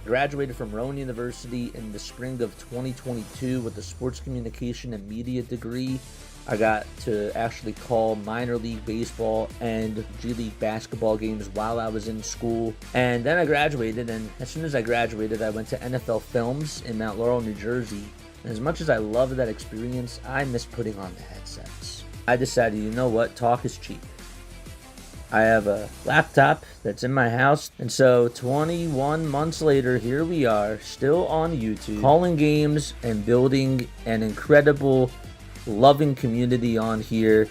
Graduated from Rowan University in the spring of 2022 with a sports communication and media degree. I got to actually call minor league baseball and G League basketball games while I was in school. And then I graduated, and as soon as I graduated, I went to NFL Films in Mount Laurel, New Jersey. And as much as I loved that experience, I miss putting on the headsets. I decided, you know what, talk is cheap. I have a laptop that's in my house, and so 21 months later, here we are, still on YouTube, calling games and building an incredible, loving community on here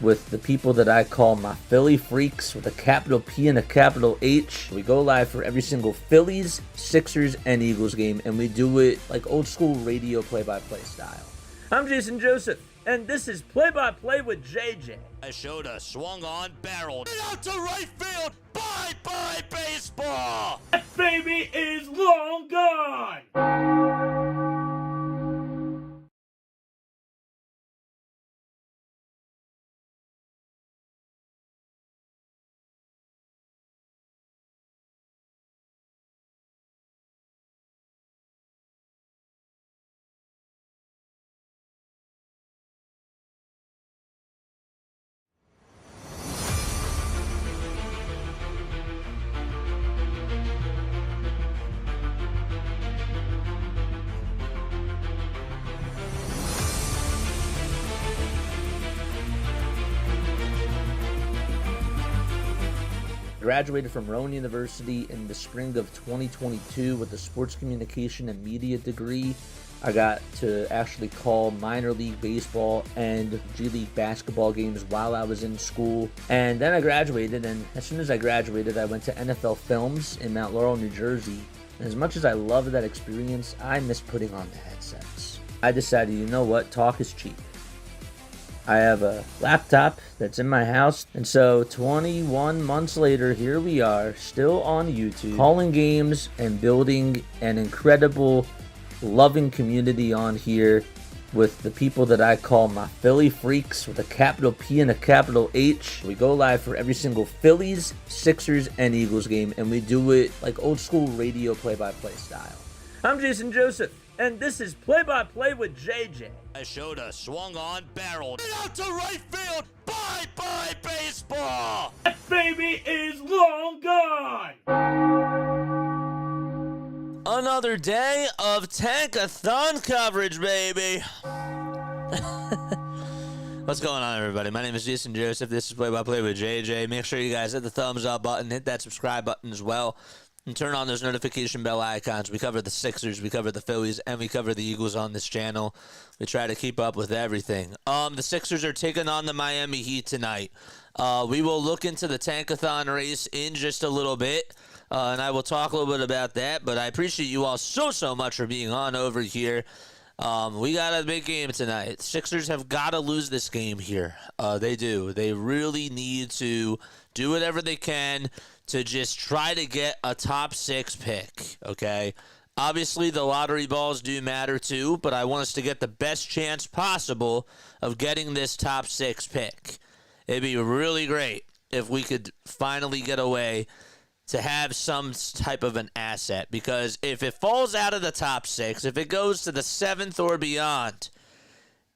with the people that I call my Philly freaks with a capital P and a capital H. We go live for every single Phillies, Sixers, and Eagles game, and we do it like old school radio play-by-play style. I'm Jason Joseph, and this is Play-by-Play with JJ. I showed a swung on barrel. Get out to right field. Bye-bye baseball. That baby is long gone. Graduated from Rowan University in the spring of 2022 with a sports communication and media degree. I got to actually call minor league baseball and G League basketball games while I was in school. And then I graduated, and as soon as I graduated, I went to NFL Films in Mount Laurel, New Jersey. And as much as I loved that experience, I miss putting on the headsets. I decided, you know what, talk is cheap. I have a laptop that's in my house, and so 21 months later, here we are, still on YouTube, calling games and building an incredible, loving community on here with the people that I call my Philly freaks with a capital P and a capital H. We go live for every single Phillies, Sixers, and Eagles game, and we do it like old school radio play-by-play style. I'm Jason Joseph, and this is Play-by-Play with JJ. I showed a swung on barrel. Get out to right field. Bye-bye baseball. That baby is long gone. Another day of tank-a-thon coverage, baby. What's going on, everybody? My name is Jason Joseph. This is Play-by-Play with JJ. Make sure you guys hit the thumbs up button, hit that subscribe button as well, and turn on those notification bell icons. We cover the Sixers, we cover the Phillies, and we cover the Eagles on this channel. We try to keep up with everything. The Sixers are taking on the Miami Heat tonight. We will look into the tank-a-thon race in just a little bit, and I will talk a little bit about that, but I appreciate you all so much for being on over here. We got a big game tonight. Sixers have got to lose this game here. They do. They really need to do whatever they can to just try to get a top 6 pick, okay? Obviously, the lottery balls do matter too, but I want us to get the best chance possible of getting this top 6 pick. It'd be really great if we could finally get away to have some type of an asset, because if it falls out of the top 6, if it goes to the 7th or beyond,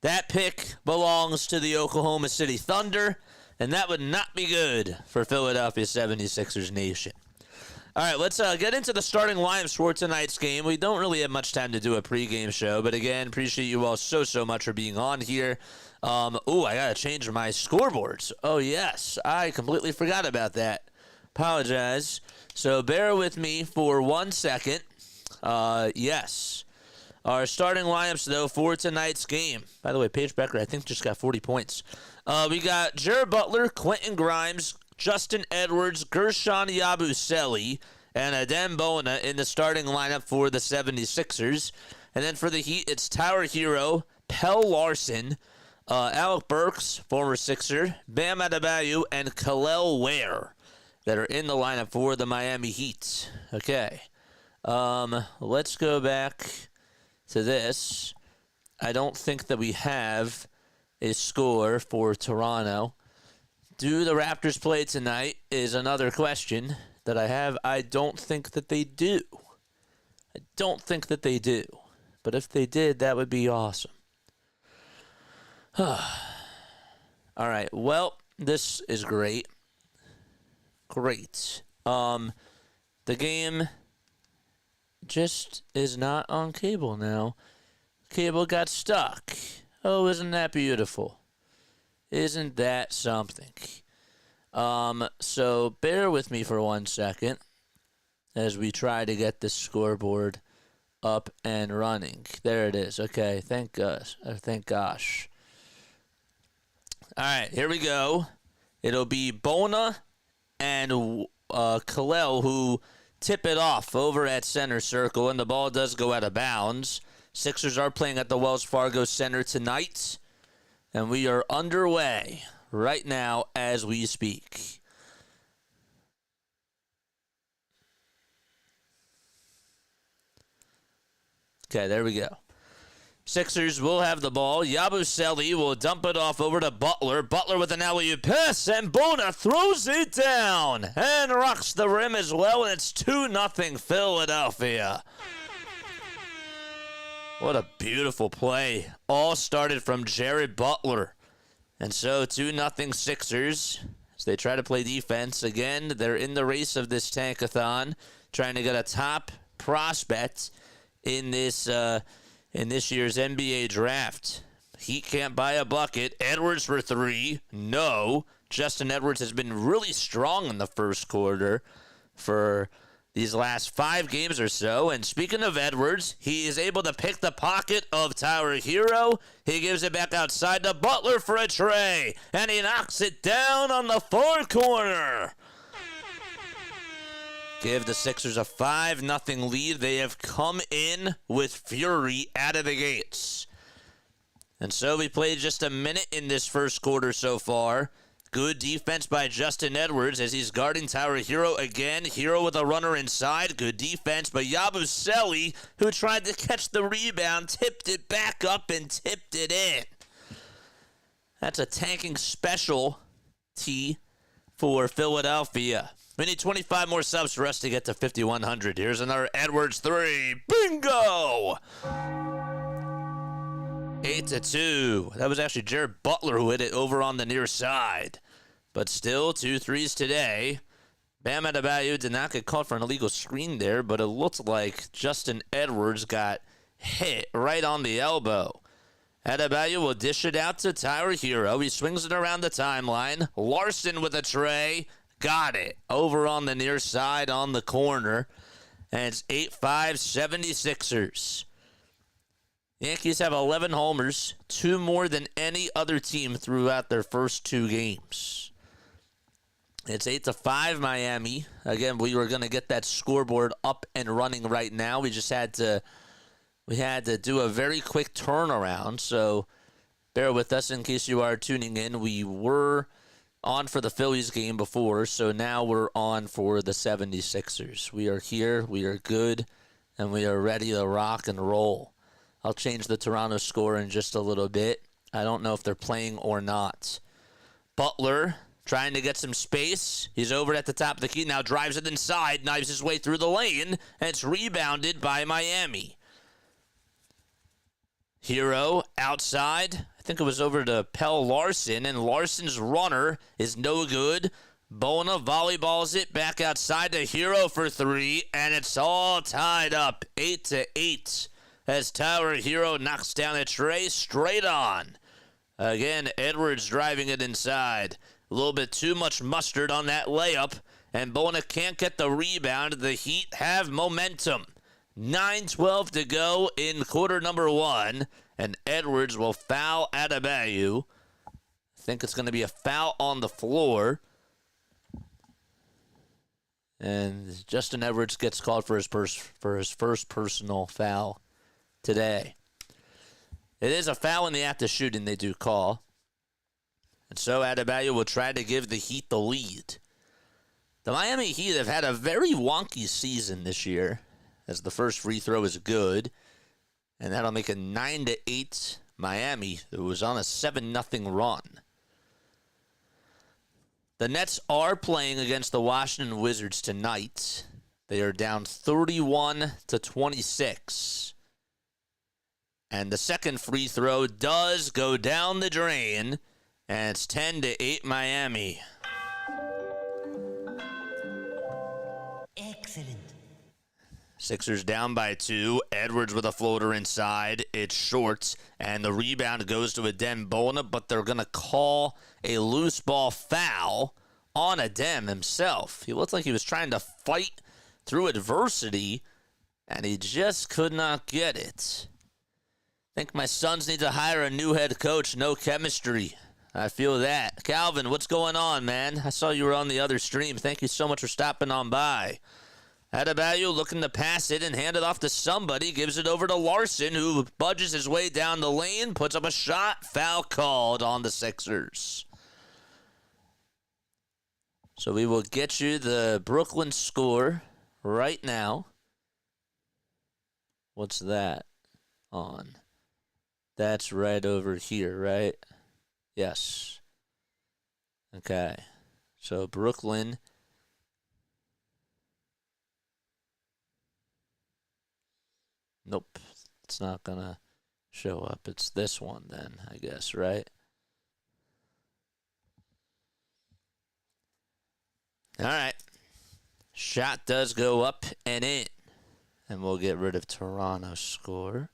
that pick belongs to the Oklahoma City Thunder, and that would not be good for Philadelphia 76ers Nation. All right, let's get into the starting lineups for tonight's game. We don't really have much time to do a pregame show, but again, appreciate you all so much for being on here. I got to change my scoreboards. Oh, yes, I completely forgot about that. Apologize. So bear with me for 1 second. Yes. Our starting lineups, though, for tonight's game. By the way, Paige Becker, I think, just got 40 points. We got Jared Butler, Quentin Grimes, Justin Edwards, Guerschon Yabusele, and Adem in the starting lineup for the 76ers. And then for the Heat, it's Tyler Hero, Pell Larson, Alec Burks, former Sixer, Bam Adebayo, and Kel'el Ware that are in the lineup for the Miami Heat. Okay. Let's go back to this. I don't think that we have a score for Toronto. Do the Raptors play tonight is another question that I have. I don't think that they do. I don't think that they do. But if they did, that would be awesome. All right. Well, this is great. Great. The game just is not on cable now. Cable got stuck. Oh, isn't that beautiful? Isn't that something? So bear with me for 1 second as we try to get this scoreboard up and running. There it is. Okay, thank gosh. All right, here we go. It'll be Bona and Kalel who tip it off over at center circle, and the ball does go out of bounds. Sixers are playing at the Wells Fargo Center tonight, and we are underway right now as we speak. Okay, there we go. Sixers will have the ball. Yabusele will dump it off over to Butler. Butler with an alley-oop pass, and Bona throws it down and rocks the rim as well, and it's 2-0 Philadelphia. What a beautiful play. All started from Jared Butler. And so 2-0 Sixers as they try to play defense. Again, they're in the race of this tank-a-thon, trying to get a top prospect in this year's NBA draft. Heat can't buy a bucket. Edwards for 3. No. Justin Edwards has been really strong in the first quarter for these last 5 games or so. And speaking of Edwards, he is able to pick the pocket of Tyler Hero. He gives it back outside to Butler for a tray, and he knocks it down on the far corner. Give the Sixers a 5-0 lead. They have come in with fury out of the gates. And so we played just a minute in this first quarter so far. Good defense by Justin Edwards as he's guarding Tyler Hero again. Hero with a runner inside. Good defense by Yabusele, who tried to catch the rebound, tipped it back up, and tipped it in. That's a tanking specialty for Philadelphia. We need 25 more subs for us to get to 5,100. Here's another Edwards 3. Bingo! 8-2. That was actually Jared Butler who hit it over on the near side. But still, 2 threes today. Bam Adebayo did not get caught for an illegal screen there, but it looked like Justin Edwards got hit right on the elbow. Adebayo will dish it out to Tyler Hero. He swings it around the timeline. Larson with a tray. Got it. Over on the near side on the corner. And it's 8-5 76ers. Yankees have 11 homers, 2 more than any other team throughout their first 2 games. It's 8-5 Miami. Again, we were going to get that scoreboard up and running right now. We just had to do a very quick turnaround. So bear with us in case you are tuning in. We were on for the Phillies game before, so now we're on for the 76ers. We are here, we are good, and we are ready to rock and roll. I'll change the Toronto score in just a little bit. I don't know if they're playing or not. Butler trying to get some space. He's over at the top of the key, now drives it inside, knives his way through the lane, and it's rebounded by Miami. Hero outside. I think it was over to Pell Larson, and Larson's runner is no good. Bona volleyballs it back outside to Hero for 3, and it's all tied up 8-8 as Tyler Hero knocks down a tray straight on. Again, Edwards driving it inside. A little bit too much mustard on that layup, and Bona can't get the rebound. The Heat have momentum. 9:12 to go in quarter number 1. And Edwards will foul Adebayo. I think it's going to be a foul on the floor. And Justin Edwards gets called for his first personal foul today. It is a foul in the act of shooting they do call. And so Adebayo will try to give the Heat the lead. The Miami Heat have had a very wonky season this year, as the first free throw is good. And that'll make a 9-8 Miami, who was on a 7-0 run. The Nets are playing against the Washington Wizards tonight. They are down 31-26. And the second free throw does go down the drain, and it's 10-8 Miami. Excellent. Sixers down by 2. Edwards with a floater inside. It's short, and the rebound goes to Adem Bona, but they're going to call a loose ball foul on Adem himself. He looked like he was trying to fight through adversity, and he just could not get it. I think my Suns need to hire a new head coach. No chemistry. I feel that. Calvin, what's going on, man? I saw you were on the other stream. Thank you so much for stopping on by. Adebayo looking to pass it and hand it off to somebody. Gives it over to Larson, who budges his way down the lane, puts up a shot. Foul called on the Sixers. So we will get you the Brooklyn score right now. What's that on? That's right over here, right? Yes. Okay. So Brooklyn. Nope. It's not going to show up. It's this one then, I guess, right? All right. Shot does go up and in. And we'll get rid of Toronto's score.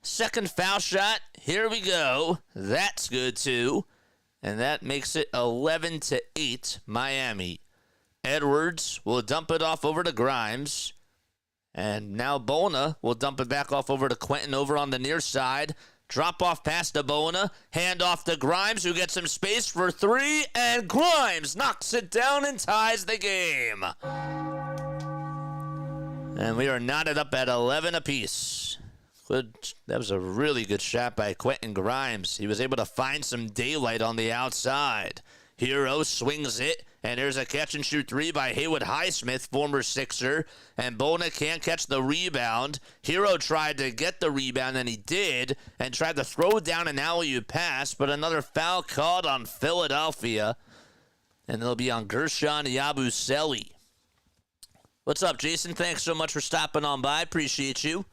Second foul shot. Here we go. That's good too. And that makes it 11-8 Miami. Edwards will dump it off over to Grimes. And now Bona will dump it back off over to Quentin over on the near side. Drop off pass to Bona. Hand off to Grimes, who gets some space for 3. And Grimes knocks it down and ties the game. And we are knotted up at 11 apiece. Good. That was a really good shot by Quentin Grimes. He was able to find some daylight on the outside. Hero swings it, and there's a catch-and-shoot 3 by Haywood Highsmith, former Sixer, and Bona can't catch the rebound. Hero tried to get the rebound, and he did, and tried to throw down an alley-oop pass, but another foul called on Philadelphia, and they'll be on guerschon Yabusele. What's up, Jason? Thanks so much for stopping on by. Appreciate you.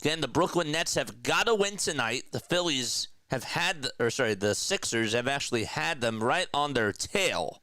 Again, the Brooklyn Nets have got to win tonight. The Phillies have had, the Sixers have actually had them right on their tail.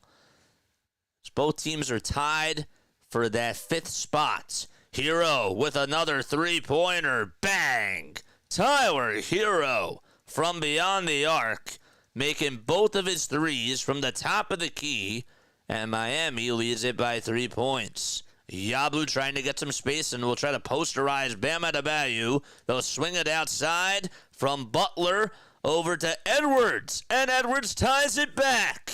Both teams are tied for that 5th spot. Hero with another 3-pointer. Bang! Tyler Hero from beyond the arc, making both of his threes from the top of the key, and Miami leads it by 3 points. Yabu trying to get some space and will try to posterize Bam Adebayo. They'll swing it outside from Butler over to Edwards, and Edwards ties it back.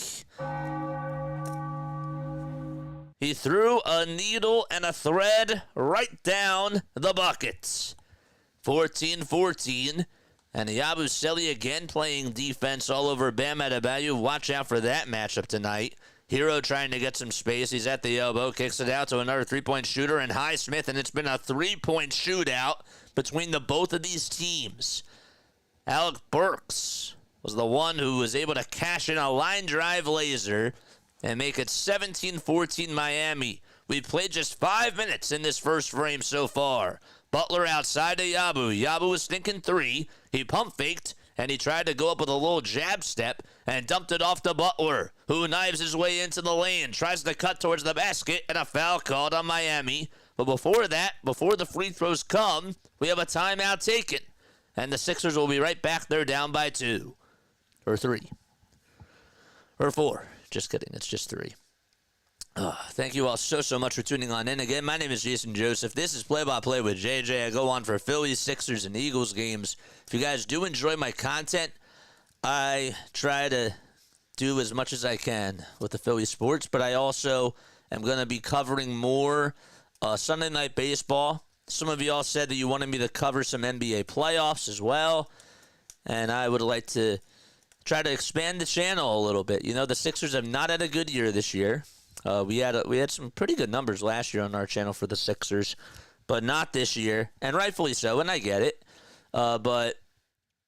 He threw a needle and a thread right down the bucket. 14-14, and Yabusele again playing defense all over Bam Adebayo. Watch out for that matchup tonight. Hero trying to get some space. He's at the elbow, kicks it out to another 3-point shooter and Highsmith, and it's been a 3-point shootout between the both of these teams. Alec Burks was the one who was able to cash in a line drive laser and make it 17-14 Miami. We've played just 5 minutes in this first frame so far. Butler outside to Yabu. Yabu was thinking 3. He pump faked, and he tried to go up with a little jab step and dumped it off to Butler, who knives his way into the lane, tries to cut towards the basket, and a foul called on Miami. But before that, before the free throws come, we have a timeout taken. And the Sixers will be right back there down by 2. Or 3. Or 4. Just kidding. It's just 3. Thank you all so much for tuning on in. Again, my name is Jason Joseph. This is Play-by-Play with JJ. I go on for Phillies, Sixers, and Eagles games. If you guys do enjoy my content, I try to do as much as I can with the Philly sports, but I also am going to be covering more Sunday Night Baseball. Some of you all said that you wanted me to cover some NBA playoffs as well, and I would like to try to expand the channel a little bit. You know, the Sixers have not had a good year this year. We had some pretty good numbers last year on our channel for the Sixers, but not this year, and rightfully so, and I get it. But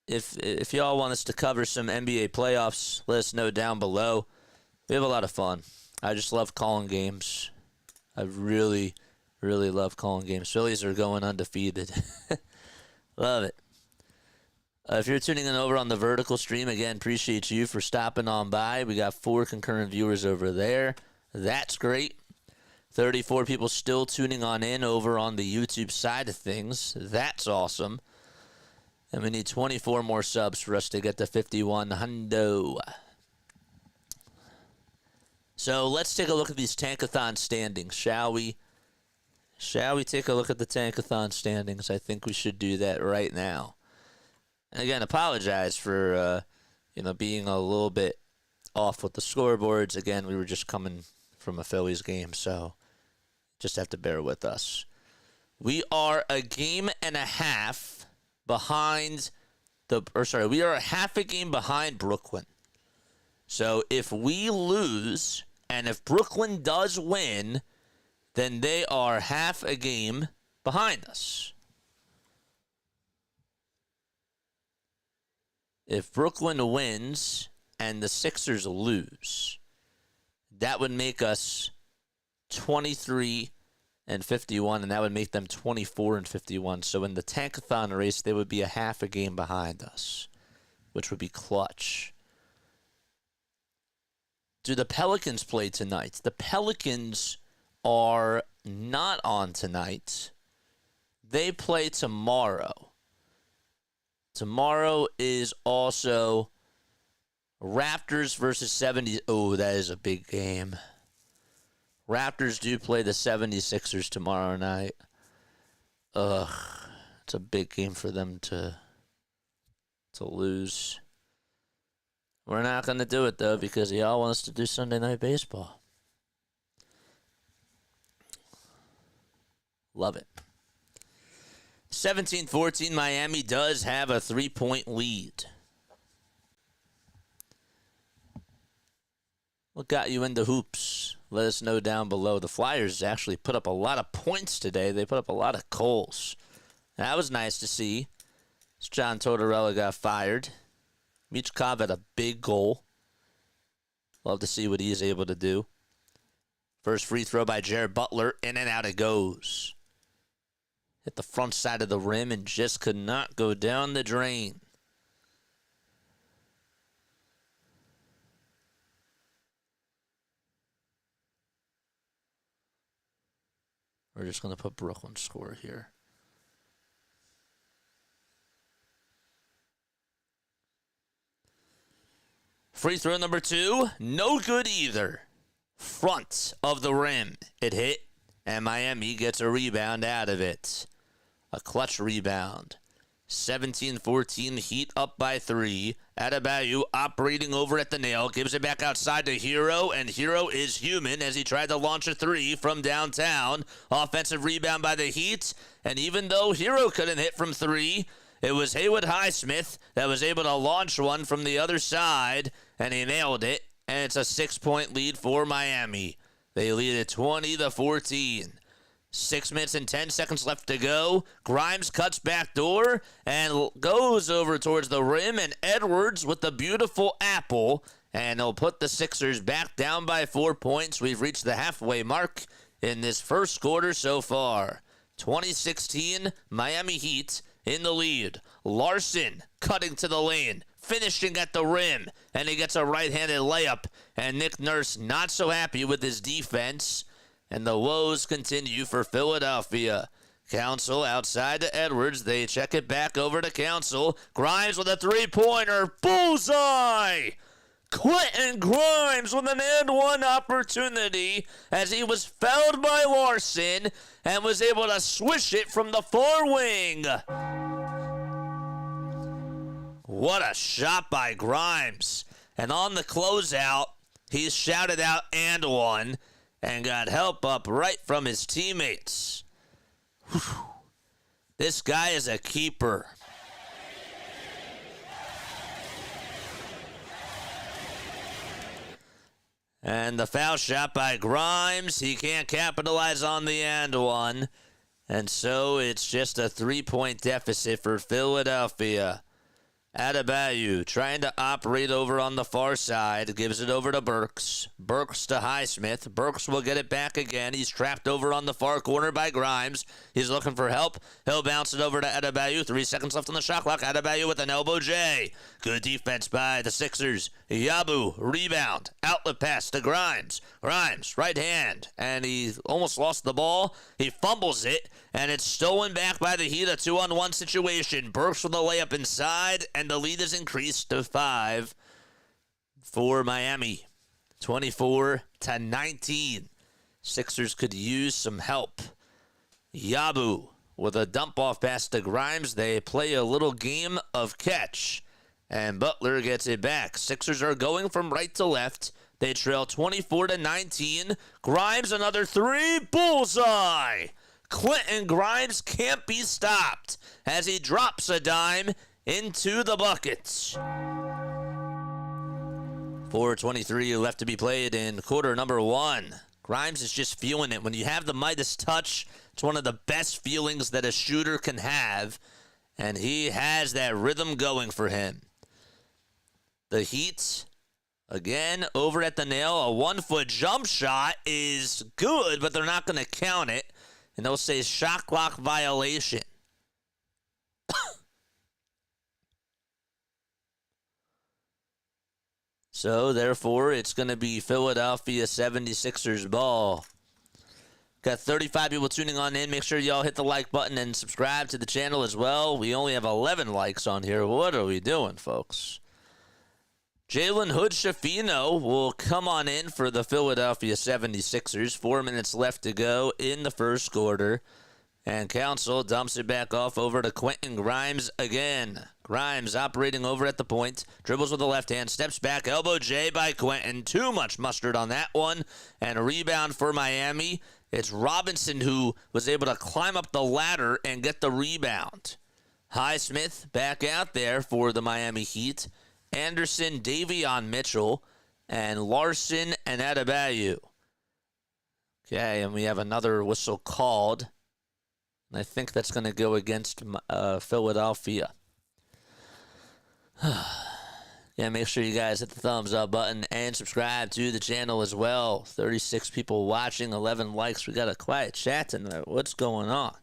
if y'all want us to cover some NBA playoffs, let us know down below. We have a lot of fun. I just love calling games. I really, really love calling games. Phillies are going undefeated. Love it. If you're tuning in over on the vertical stream, again, appreciate you for stopping on by. We got 4 concurrent viewers over there. That's great. 34 people still tuning on in over on the YouTube side of things. That's awesome. And we need 24 more subs for us to get to 51 hundo. So let's take a look at these tank-a-thon standings, shall we? Shall we take a look at the tank-a-thon standings? I think we should do that right now. And again, apologize for being a little bit off with the scoreboards. Again, we were just coming from a Phillies game, so just have to bear with us. We are a game and a half behind we are a half a game behind Brooklyn. So if we lose, and if Brooklyn does win, then they are half a game behind us. If Brooklyn wins and the Sixers lose, that would make us 23 and 51, and that would make them 24 and 51. So in the tank-a-thon race, they would be a half a game behind us, which would be clutch. Do the Pelicans play tonight? The Pelicans are not on tonight. They play tomorrow. Tomorrow is also Raptors versus 70s. Oh, that is a big game. Raptors do play the 76ers tomorrow night. It's a big game for them to lose. We're not going to do it, though, because y'all want us to do Sunday Night Baseball. Love it. 17-14, Miami does have a 3-point lead. What got you into hoops? Let us know down below. The Flyers actually put up a lot of points today. They put up a lot of goals. That was nice to see. John Tortorella got fired. Michkov had a big goal. Love to see what he is able to do. First free throw by Jared Butler. In and out it goes. Hit the front side of the rim and just could not go down the drain. We're just going to put Brooklyn score here. Free throw number 2, no good either. Front of the rim, it hit, and Miami gets a rebound out of it. A clutch rebound. 17-14, Heat up by 3. Adebayo operating over at the nail, gives it back outside to Hero, and Hero is human as he tried to launch a 3 from downtown. Offensive rebound by the Heat, and even though Hero couldn't hit from 3, it was Haywood Highsmith that was able to launch one from the other side, and he nailed it, and it's a 6-point lead for Miami. They lead at 20-14. 6 minutes and 10 seconds left to go. Grimes cuts back door and goes over towards the rim, and Edwards with the beautiful apple, and he'll put the Sixers back down by 4 points. We've reached the halfway mark in this first quarter so far. 2016, Miami Heat in the lead. Larson cutting to the lane, finishing at the rim, and he gets a right-handed layup, and Nick Nurse not so happy with his defense, and the woes continue for Philadelphia. Council outside to Edwards. They check it back over to Council. Grimes with a three-pointer. Bullseye! Quentin Grimes with an and one opportunity as he was fouled by Larson and was able to swish it from the far wing. What a shot by Grimes. And on the closeout, he shouted out and one and got help up right from his teammates. Whew. This guy is a keeper. And the foul shot by Grimes. He can't capitalize on the and one. And so it's just a 3-point deficit for Philadelphia. Adebayo trying to operate over on the far side. Gives it over to Burks. Burks to Highsmith. Burks will get it back again. He's trapped over on the far corner by Grimes. He's looking for help. He'll bounce it over to Adebayo. 3 seconds left on the shot clock. Adebayo with an elbow J. Good defense by the Sixers. Yabu, rebound. Outlet pass to Grimes. Grimes, right hand. And he almost lost the ball. He fumbles it. And it's stolen back by the Heat. A 2-on-1 situation. Burks with a layup inside. And the lead is increased to 5 for Miami. 24-19. Sixers could use some help. Yabu with a dump-off pass to Grimes. They play a little game of catch. And Butler gets it back. Sixers are going from right to left. They trail 24-19. Grimes, another 3. Bullseye! Quentin Grimes can't be stopped as he drops a dime into the buckets. 4:23 left to be played in quarter number 1. Grimes is just feeling it. When you have the Midas touch, it's one of the best feelings that a shooter can have, and he has that rhythm going for him. The Heat, again, over at the nail. A 1-foot jump shot is good, but they're not going to count it, and they'll say shot clock violation. So, therefore, it's going to be Philadelphia 76ers ball. Got 35 people tuning on in. Make sure y'all hit the like button and subscribe to the channel as well. We only have 11 likes on here. What are we doing, folks? Jalen Hood-Schifino will come on in for the Philadelphia 76ers. 4 minutes left to go in the first quarter. And Council dumps it back off over to Quentin Grimes again. Grimes operating over at the point. Dribbles with the left hand. Steps back. Elbow J by Quentin. Too much mustard on that one. And a rebound for Miami. It's Robinson who was able to climb up the ladder and get the rebound. Highsmith back out there for the Miami Heat. Anderson, Davion Mitchell, and Larson and Adebayo. Okay, and we have another whistle called. And I think that's going to go against Philadelphia. Yeah, make sure you guys hit the thumbs up button and subscribe to the channel as well. 36 people watching, 11 likes. We got a quiet chat tonight. What's going on?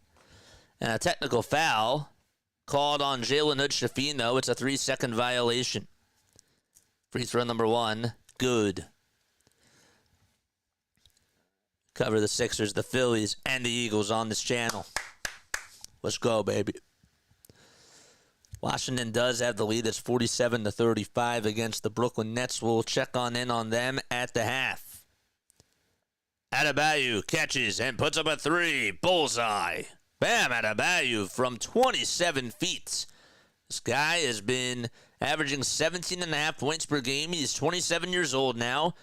And a technical foul called on Jalen Hood-Schifino. It's a 3-second violation. Free throw number 1, good. Cover the Sixers, the Phillies, and the Eagles on this channel. Let's go, baby. Washington does have the lead. It's 47-35 against the Brooklyn Nets. We'll check on them at the half. Adebayo catches and puts up a 3. Bullseye. Bam, Adebayo from 27 feet. This guy has been averaging 17.5 points per game. He's 27 years old now.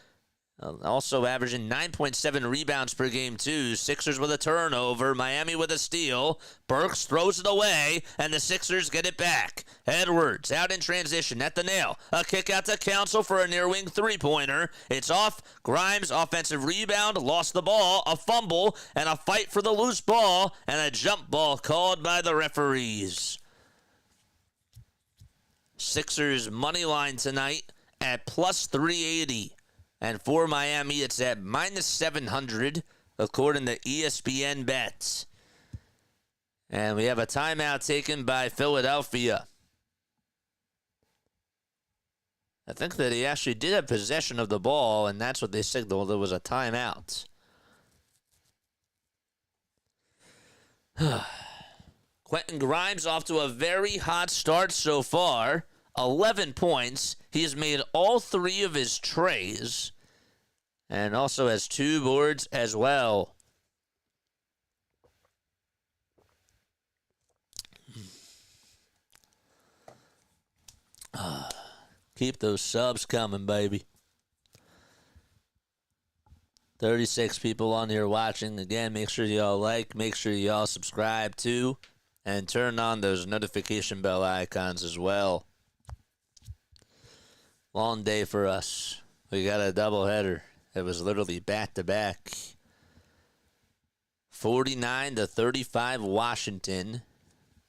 Also averaging 9.7 rebounds per game, too. Sixers with a turnover. Miami with a steal. Burks throws it away, and the Sixers get it back. Edwards out in transition at the nail. A kick out to Council for a near-wing three-pointer. It's off. Grimes, offensive rebound, lost the ball, a fumble, and a fight for the loose ball, and a jump ball called by the referees. Sixers money line tonight at plus 380. And for Miami, it's at minus 700, according to ESPN bets. And we have a timeout taken by Philadelphia. I think that he actually did have possession of the ball, and that's what they signaled. It was a timeout. Quentin Grimes off to a very hot start so far. 11 points. He has made all 3 of his trays and also has 2 boards as well. Keep those subs coming, baby. 36 people on here watching. Again, make sure y'all like, make sure y'all subscribe too, and turn on those notification bell icons as well. Long day for us. We got a doubleheader. It was literally back-to-back. 49-35 Washington.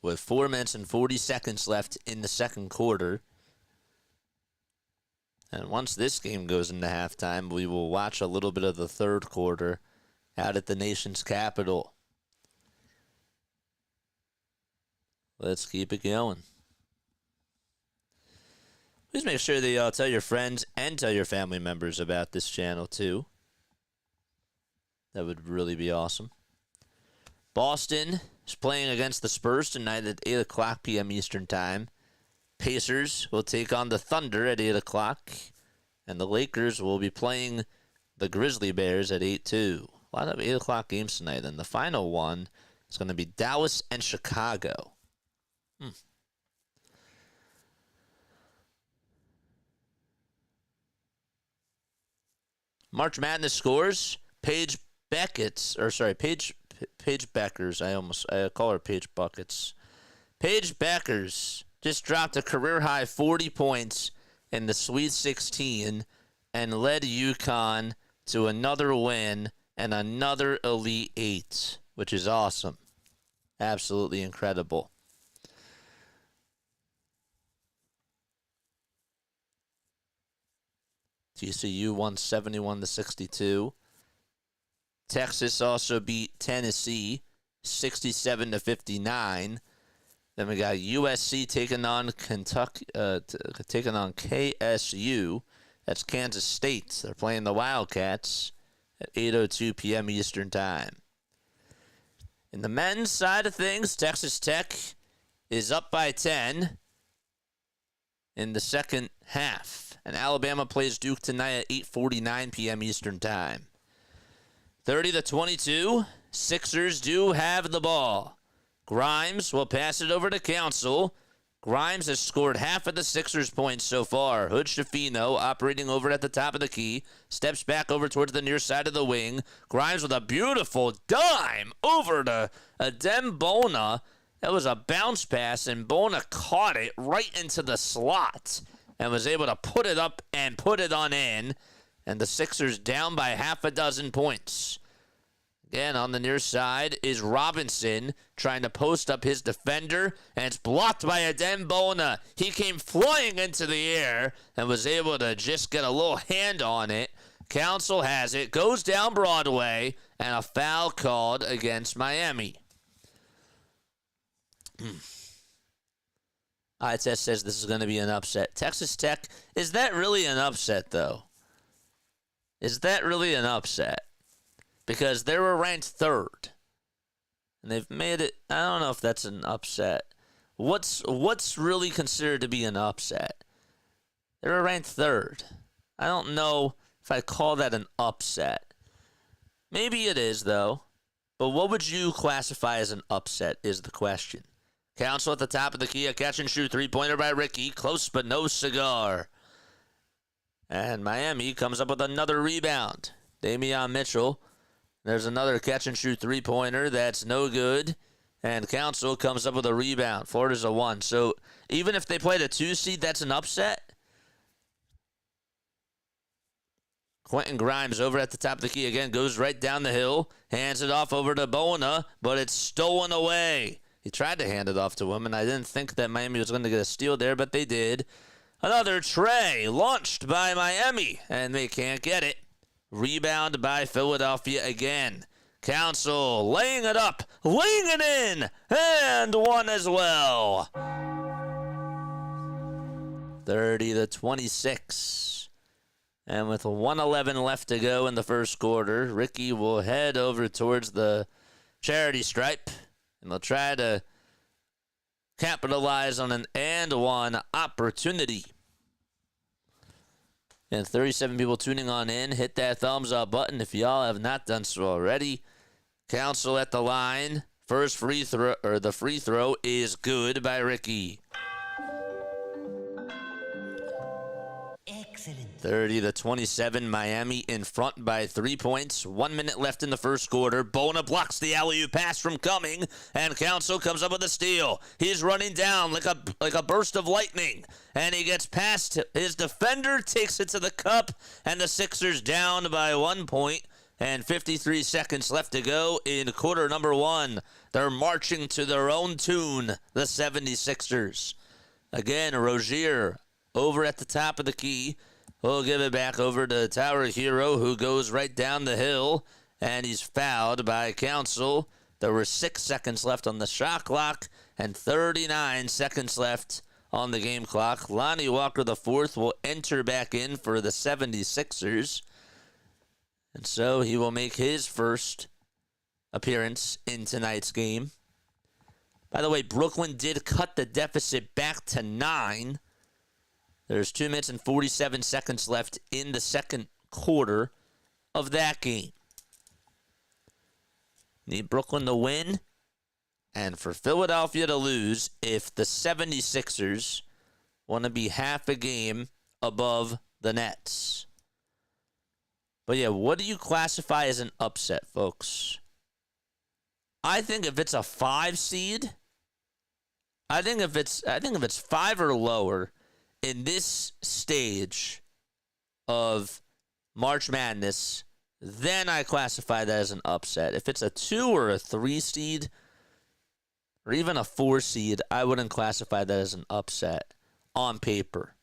with 4 minutes and 40 seconds left in the second quarter. And once this game goes into halftime, we will watch a little bit of the third quarter out at the nation's capital. Let's keep it going. Please make sure that y'all tell your friends and tell your family members about this channel too. That would really be awesome. Boston is playing against the Spurs tonight at 8 o'clock p.m. Eastern Time. Pacers will take on the Thunder at 8 o'clock. And the Lakers will be playing the Grizzly Bears at 8-2. A lot of 8 o'clock games tonight. And the final one is going to be Dallas and Chicago. March Madness scores. Paige Beckers. I call her Paige Buckets. Paige Beckers just dropped a career-high 40 points in the Sweet 16 and led UConn to another win and another Elite Eight, which is awesome. Absolutely incredible. TCU won 71-62. Texas also beat Tennessee 67-59. Then we got USC taking on Kentucky, taking on KSU. That's Kansas State. They're playing the Wildcats at 8:02 p.m. Eastern Time. In the men's side of things, Texas Tech is up by 10 in the second half. And Alabama plays Duke tonight at 8:49 p.m. Eastern Time. 30-22, Sixers do have the ball. Grimes will pass it over to Council. Grimes has scored half of the Sixers' points so far. Hood Schifino operating over at the top of the key. Steps back over towards the near side of the wing. Grimes with a beautiful dime over to Adem Bona. That was a bounce pass, and Bona caught it right into the slot and was able to put it up and put it on in. And the Sixers down by half a dozen points. Again, on the near side is Robinson trying to post up his defender, and it's blocked by Adem Bona. He came flying into the air and was able to just get a little hand on it. Council has it, goes down Broadway, and a foul called against Miami. ITS says this is going to be an upset. Texas Tech, is that really an upset, though? Is that really an upset? Because they were ranked third. And they've made it, I don't know if that's an upset. What's really considered to be an upset? They were ranked third. I don't know if I call that an upset. Maybe it is, though. But what would you classify as an upset is the question. Council at the top of the key, a catch-and-shoot three-pointer by Ricky. Close but no cigar. And Miami comes up with another rebound. Damian Mitchell. There's another catch-and-shoot three-pointer that's no good. And Council comes up with a rebound. Florida's a 1. So even if they played a 2 seed, that's an upset. Quentin Grimes over at the top of the key again. Goes right down the hill. Hands it off over to Bona, but it's stolen away. He tried to hand it off to him, and I didn't think that Miami was going to get a steal there, but they did. Another tray launched by Miami, and they can't get it. Rebound by Philadelphia again. Council laying it up, laying it in, and one as well. 30-26. And with 1:11 left to go in the first quarter, Ricky will head over towards the charity stripe, and they'll try to capitalize on an and one opportunity. And 37 people tuning on in, hit that thumbs up button if y'all have not done so already. Council at the line. First free throw, or the free throw is good by Ricky. Excellent. 30-27, Miami in front by 3 points. 1 minute left in the first quarter. Bona blocks the alley-oop pass from coming, and Council comes up with a steal. He's running down like a burst of lightning, and he gets past his defender, takes it to the cup, and the Sixers down by 1 point and 53 seconds left to go in quarter number 1. They're marching to their own tune, the 76ers. Again, Rozier over at the top of the key. We'll give it back over to Tower Hero, who goes right down the hill, and he's fouled by Council. There were 6 seconds left on the shot clock and 39 seconds left on the game clock. Lonnie Walker IV will enter back in for the 76ers. And so he will make his first appearance in tonight's game. By the way, Brooklyn did cut the deficit back to 9. There's 2 minutes and 47 seconds left in the second quarter of that game. Need Brooklyn to win and for Philadelphia to lose if the 76ers want to be half a game above the Nets. But yeah, what do you classify as an upset, folks? I think if it's a 5 seed, I think if it's 5 or lower in this stage of March Madness, then I classify that as an upset. If it's a 2 or a 3 seed, or even a 4 seed, I wouldn't classify that as an upset on paper.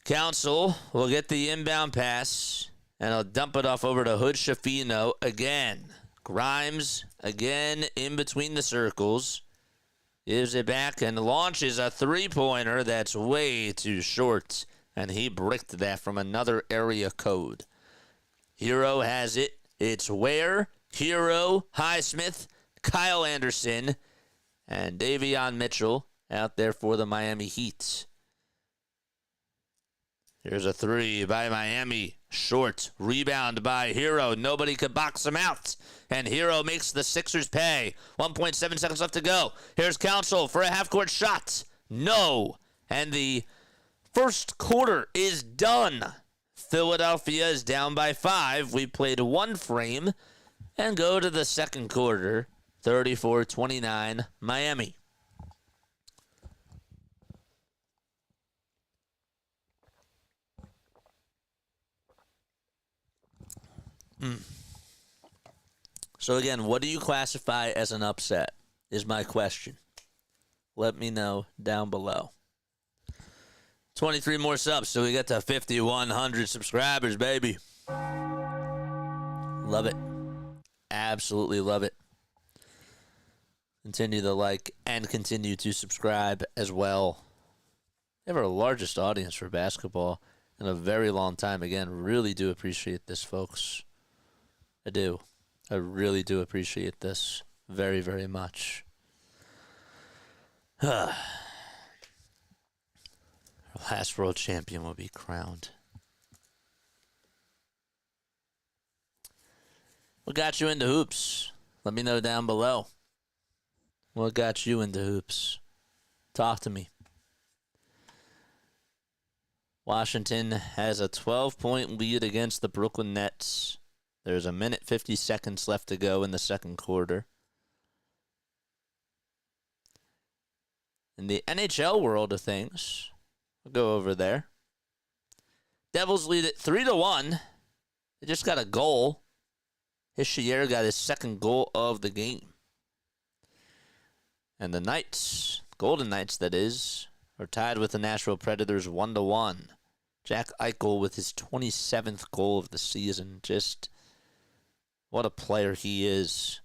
Council will get the inbound pass, and he'll dump it off over to Hood Schifino again. Grimes again in between the circles. Gives it back and launches a three-pointer that's way too short, and he bricked that from another area code. Hero has it. It's Ware, Hero, Highsmith, Kyle Anderson, and Davion Mitchell out there for the Miami Heat. Here's a 3 by Miami. Short. Rebound by Hero. Nobody could box him out. And Hero makes the Sixers pay. 1.7 seconds left to go. Here's Council for a half-court shot. No. And the first quarter is done. Philadelphia is down by 5. We played 1 frame and go to the second quarter. 34-29 Miami. So again, what do you classify as an upset is my question. Let me know down below. 23 more subs, so we get to 5,100 subscribers, baby. Love it. Absolutely love it. Continue to like and continue to subscribe as well. We have our largest audience for basketball in a very long time. Again, really do appreciate this, folks. I do. I really do appreciate this very, very much. Our last world champion will be crowned. What got you into hoops? Let me know down below. What got you into hoops? Talk to me. Washington has a 12-point lead against the Brooklyn Nets. There's a minute 50 seconds left to go in the second quarter. In the NHL world of things, we'll go over there. Devils lead it 3-1. They just got a goal. Hischier got his second goal of the game. And the Knights, Golden Knights that is, are tied with the Nashville Predators 1-1. Jack Eichel with his 27th goal of the season. Just what a player he is.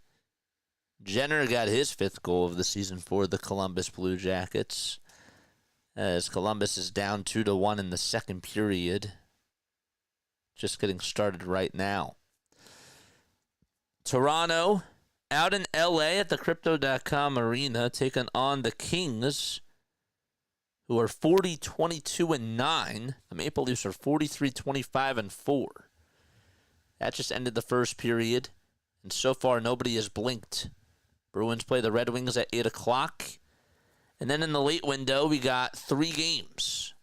Jenner got his 5th goal of the season for the Columbus Blue Jackets, as Columbus is down 2-1 in the second period. Just getting started right now. Toronto out in LA at the Crypto.com Arena, taking on the Kings, who are 40-22-9. The Maple Leafs are 43-25-4. That just ended the first period, and so far nobody has blinked. Bruins play the Red Wings at 8 o'clock. And then in the late window, we got 3 games,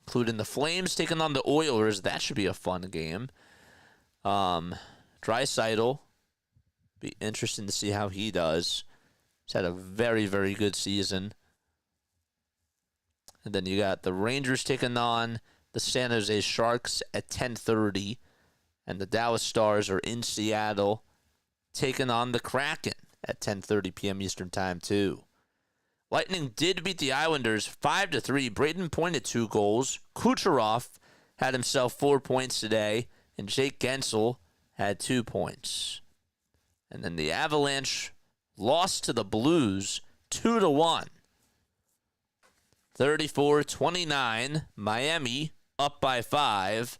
including the Flames taking on the Oilers. That should be a fun game. Draisaitl, be interesting to see how he does. He's had a very, very good season. And then you got the Rangers taking on the San Jose Sharks at 10:30. And the Dallas Stars are in Seattle taking on the Kraken at 10:30 p.m. Eastern Time, too. Lightning did beat the Islanders 5-3. Braden Point had 2 goals. Kucherov had himself 4 points today. And Jake Gensel had 2 points. And then the Avalanche lost to the Blues 2-1. 34-29. Miami up by 5.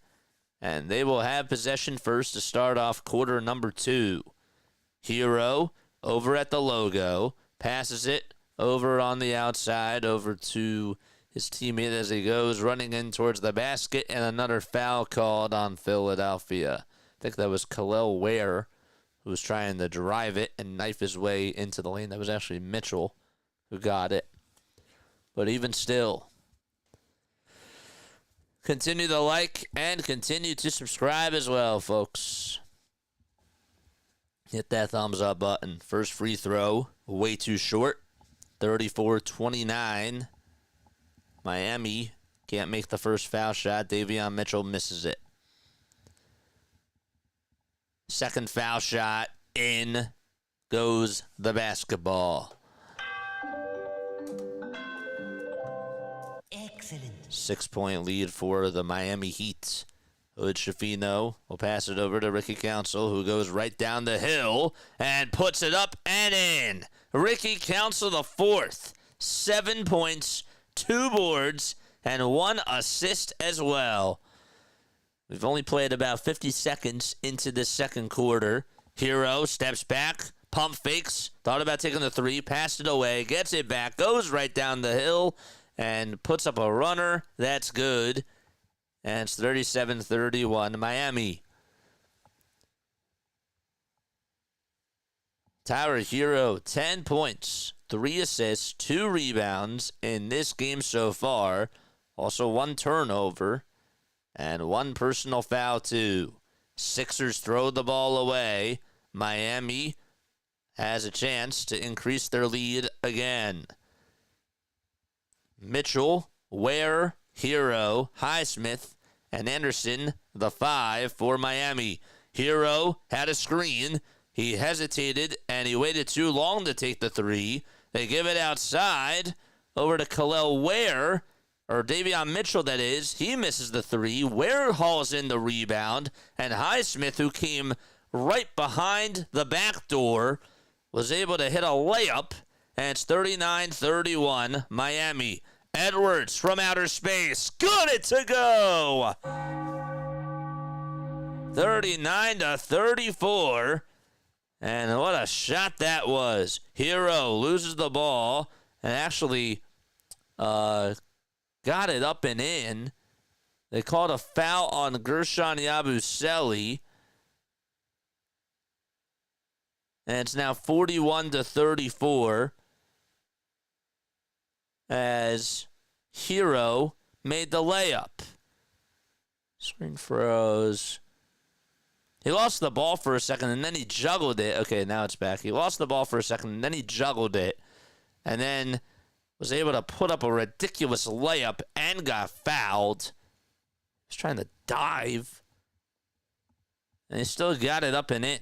And they will have possession first to start off quarter number 2. Hero over at the logo. Passes it over on the outside over to his teammate as he goes running in towards the basket. And another foul called on Philadelphia. I think that was Khalil Ware who was trying to drive it and knife his way into the lane. That was actually Mitchell who got it. But even still, continue to like and continue to subscribe as well, folks. Hit that thumbs up button. First free throw, way too short. 34-29. Miami can't make the first foul shot. Davion Mitchell misses it. Second foul shot, in goes the basketball. Excellent. 6-point lead for the Miami Heat. Hood Schifino will pass it over to Ricky Council, who goes right down the hill and puts it up and in. Ricky Council the 4th. 7 points, 2 boards, and 1 assist as well. We've only played about 50 seconds into this second quarter. Hero steps back, pump fakes, thought about taking the 3, passed it away, gets it back, goes right down the hill, and puts up a runner. That's good. And it's 37-31 Miami. Tyler Hero, 10 points, 3 assists, 2 rebounds in this game so far. Also 1 turnover and 1 personal foul too. Sixers throw the ball away. Miami has a chance to increase their lead again. Mitchell, Ware, Hero, Highsmith, and Anderson, the 5 for Miami. Hero had a screen. He hesitated, and he waited too long to take the 3. They give it outside over to Khalil Ware, or Davion Mitchell, that is. He misses the 3. Ware hauls in the rebound, and Highsmith, who came right behind the back door, was able to hit a layup, and it's 39-31 Miami. Edwards from outer space. Good it to go. 39-34. And what a shot that was. Hero loses the ball and actually got it up and in. They called a foul on Guerschon Yabusele. And it's now 41-34. As Hero made the layup. Screen froze. He lost the ball for a second, and then he juggled it. Okay, now it's back. He lost the ball for a second, and then he juggled it. And then was able to put up a ridiculous layup and got fouled. He was trying to dive. And he still got it up and in.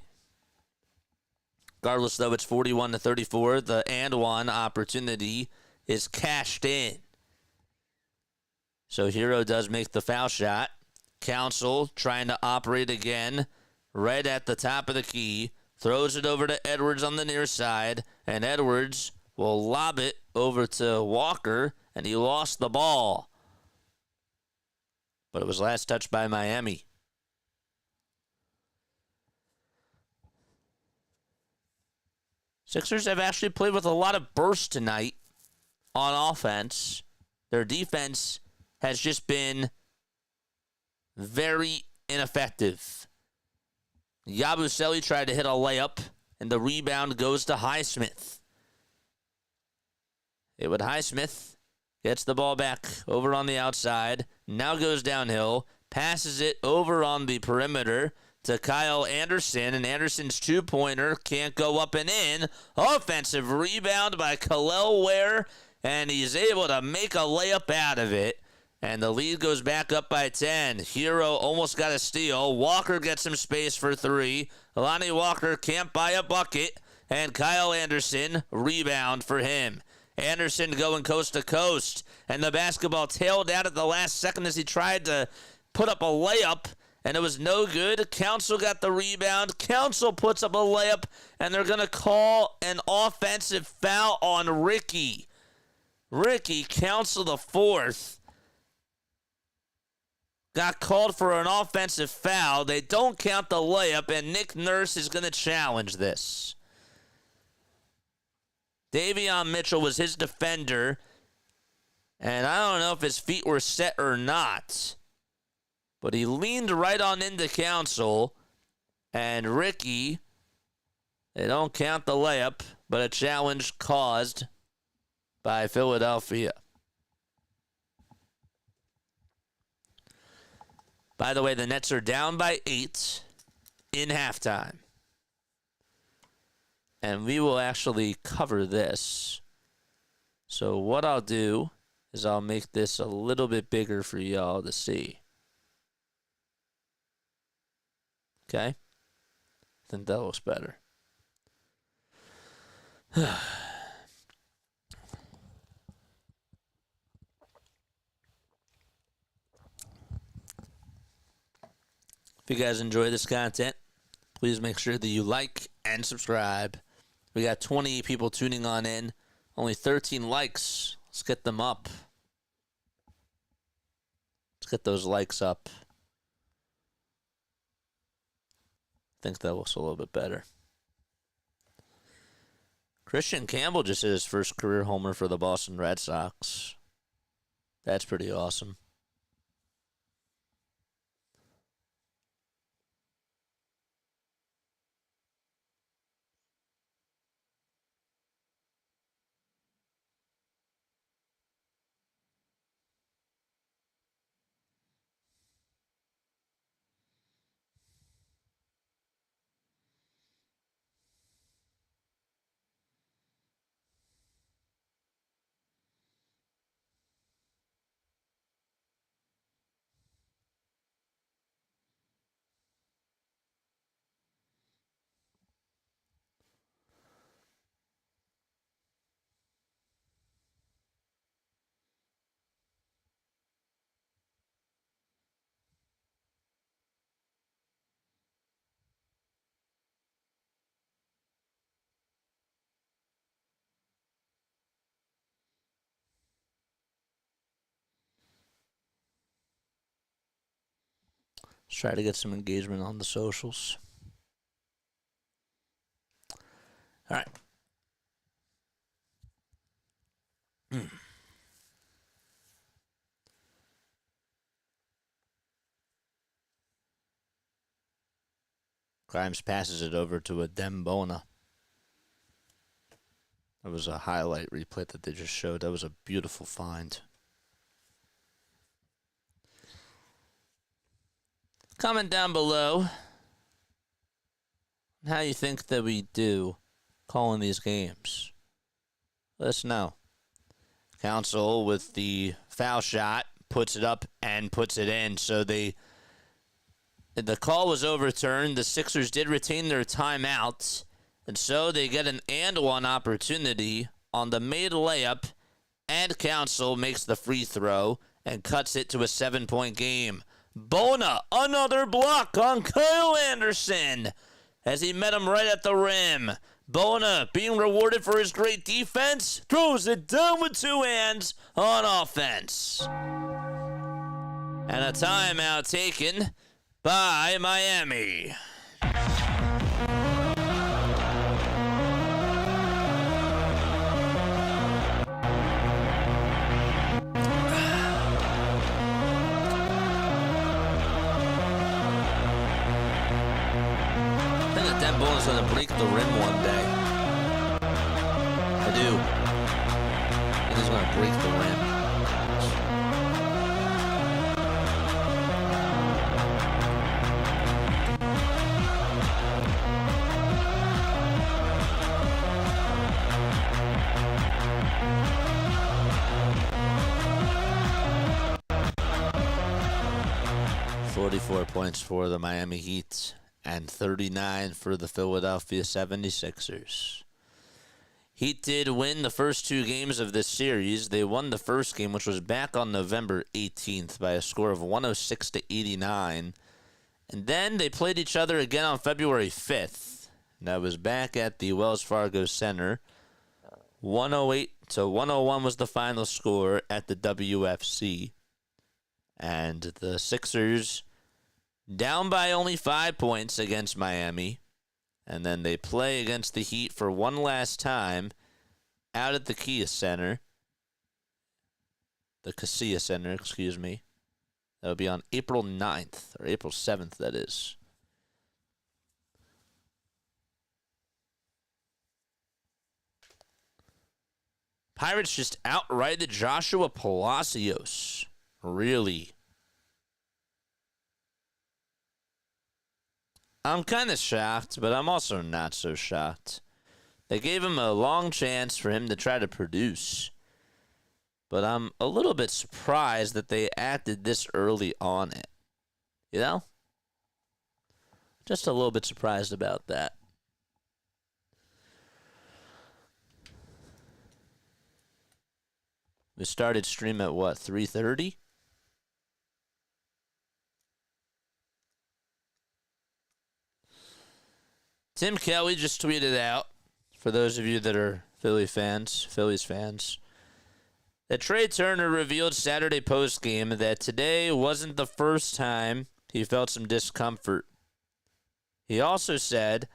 Regardless, though, it's 41-34. The and one opportunity is cashed in. So Hero does make the foul shot. Council trying to operate again right at the top of the key. Throws it over to Edwards on the near side. And Edwards will lob it over to Walker. And he lost the ball. But it was last touched by Miami. Sixers have actually played with a lot of burst tonight on offense. Their defense has just been very ineffective. Yabusele tried to hit a layup, and the rebound goes to Highsmith. Haywood Highsmith gets the ball back over on the outside, now goes downhill, passes it over on the perimeter to Kyle Anderson, and Anderson's two-pointer can't go up and in. Offensive rebound by Khalil Ware, and he's able to make a layup out of it. And the lead goes back up by 10. Hero almost got a steal. Walker gets some space for 3. Lonnie Walker can't buy a bucket. And Kyle Anderson, rebound for him. Anderson going coast to coast. And the basketball tailed out at the last second as he tried to put up a layup. And it was no good. Council got the rebound. Council puts up a layup. And they're going to call an offensive foul on Ricky. Ricky, Council the 4th. Got called for an offensive foul. They don't count the layup, and Nick Nurse is going to challenge this. Davion Mitchell was his defender, and I don't know if his feet were set or not, but he leaned right on into Council, and Ricky, they don't count the layup, but a challenge caused by Philadelphia. By the way, the Nets are down by 8 in halftime. And we will actually cover this. So what I'll do is I'll make this a little bit bigger for y'all to see. Okay? I think that looks better. If you guys enjoy this content, please make sure that you like and subscribe. We got 20 people tuning on in, only 13 likes. Let's get them up. Let's get those likes up. I think that looks a little bit better. Christian Campbell just hit his first career homer for the Boston Red Sox. That's pretty awesome. Let's try to get some engagement on the socials. All right. Grimes passes it over to a Dembona. That was a highlight replay that they just showed. That was a beautiful find. Comment down below how you think that we do calling these games. Let us know. Council with the foul shot puts it up and puts it in. So the call was overturned. The Sixers did retain their timeout, and so they get an and one opportunity on the made layup, and Council makes the free throw and cuts it to a 7-point game. Bona, another block on Kyle Anderson as he met him right at the rim. Bona, being rewarded for his great defense, throws it down with 2 hands on offense. And a timeout taken by Miami. Bona's going to break the rim one day. I do. I think he's going to break the rim. 44 points for the Miami Heat and 39 for the Philadelphia 76ers. Heat did win the first 2 games of this series. They won the first game, which was back on November 18th, by a score of 106-89. And then they played each other again on February 5th. That was back at the Wells Fargo Center. 108-101 was the final score at the WFC. And the Sixers down by only 5 points against Miami. And then they play against the Heat for one last time out at the Kia Center. The Kaseya Center, excuse me. That would be on April 9th, or April 7th, that is. Pirates just outrighted Joshua Palacios. Really? I'm kind of shocked, but I'm also not so shocked. They gave him a long chance for him to try to produce. But I'm a little bit surprised that they acted this early on it. You know? Just a little bit surprised about that. We started stream at what, 3:30? Tim Kelly just tweeted out, for those of you that are Phillies fans, that Trey Turner revealed Saturday postgame that today wasn't the first time he felt some discomfort. He also said,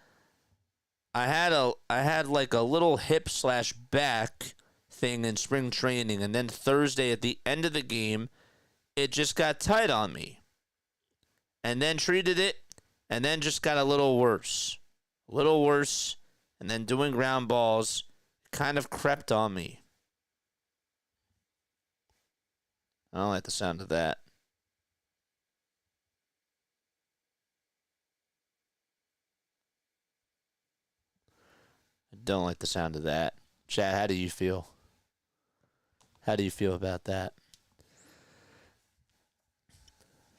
I had like a little hip/back thing in spring training, and then Thursday at the end of the game, it just got tight on me. And then treated it, and then just got a little worse. And then doing ground balls kind of crept on me. I don't like the sound of that. I don't like the sound of that. Chad, how do you feel? How do you feel about that?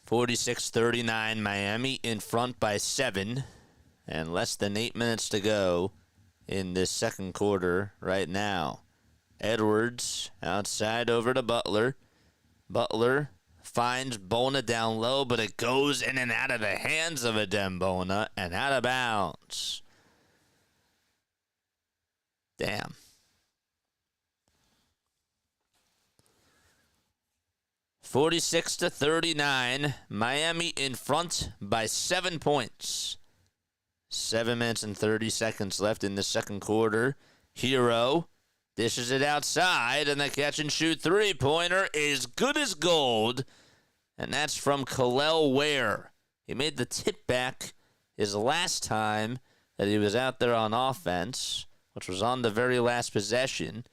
46-39, Miami in front by 7. And less than 8 minutes to go in this second quarter right now. Edwards outside over to Butler. Butler finds Bona down low, but it goes in and out of the hands of Adem Bona and out of bounds. Damn. (46-39), Miami in front by 7 points. 7 minutes and 30 seconds left in the second quarter. Hero dishes it outside, and the catch-and-shoot three-pointer is good as gold. And that's from Khalil Ware. He made the tip back his last time that he was out there on offense, which was on the very last possession.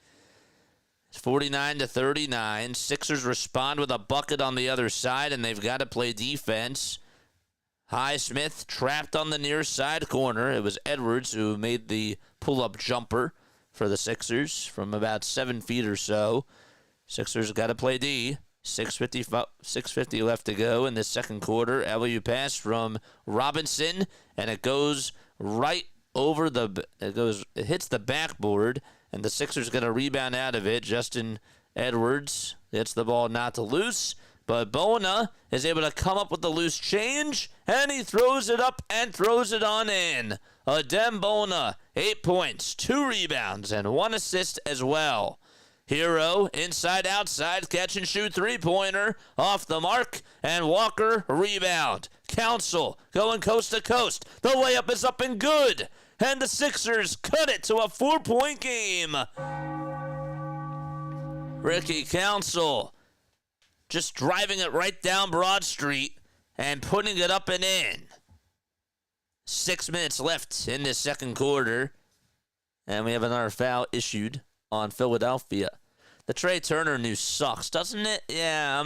It's 49-39. Sixers respond with a bucket on the other side, and they've got to play defense. Highsmith trapped on the near side corner. It was Edwards who made the pull-up jumper for the Sixers from about 7 feet or so. Sixers got to play D. 6:50 left to go in the second quarter. Alley-oop pass from Robinson, and it goes right over it hits the backboard, and the Sixers got a rebound out of it. Justin Edwards gets the ball not to loose. But Bona is able to come up with the loose change, and he throws it up and throws it on in. Adem Bona, 8 points, 2 rebounds, and 1 assist as well. Hero, inside-outside, catch-and-shoot three-pointer, off the mark, and Walker, rebound. Council going coast-to-coast. The layup is up and good, and the Sixers cut it to a 4-point game. Ricky Council just driving it right down Broad Street and putting it up and in. 6 minutes left in this second quarter, and we have another foul issued on Philadelphia. The Trey Turner news sucks, doesn't it? Yeah,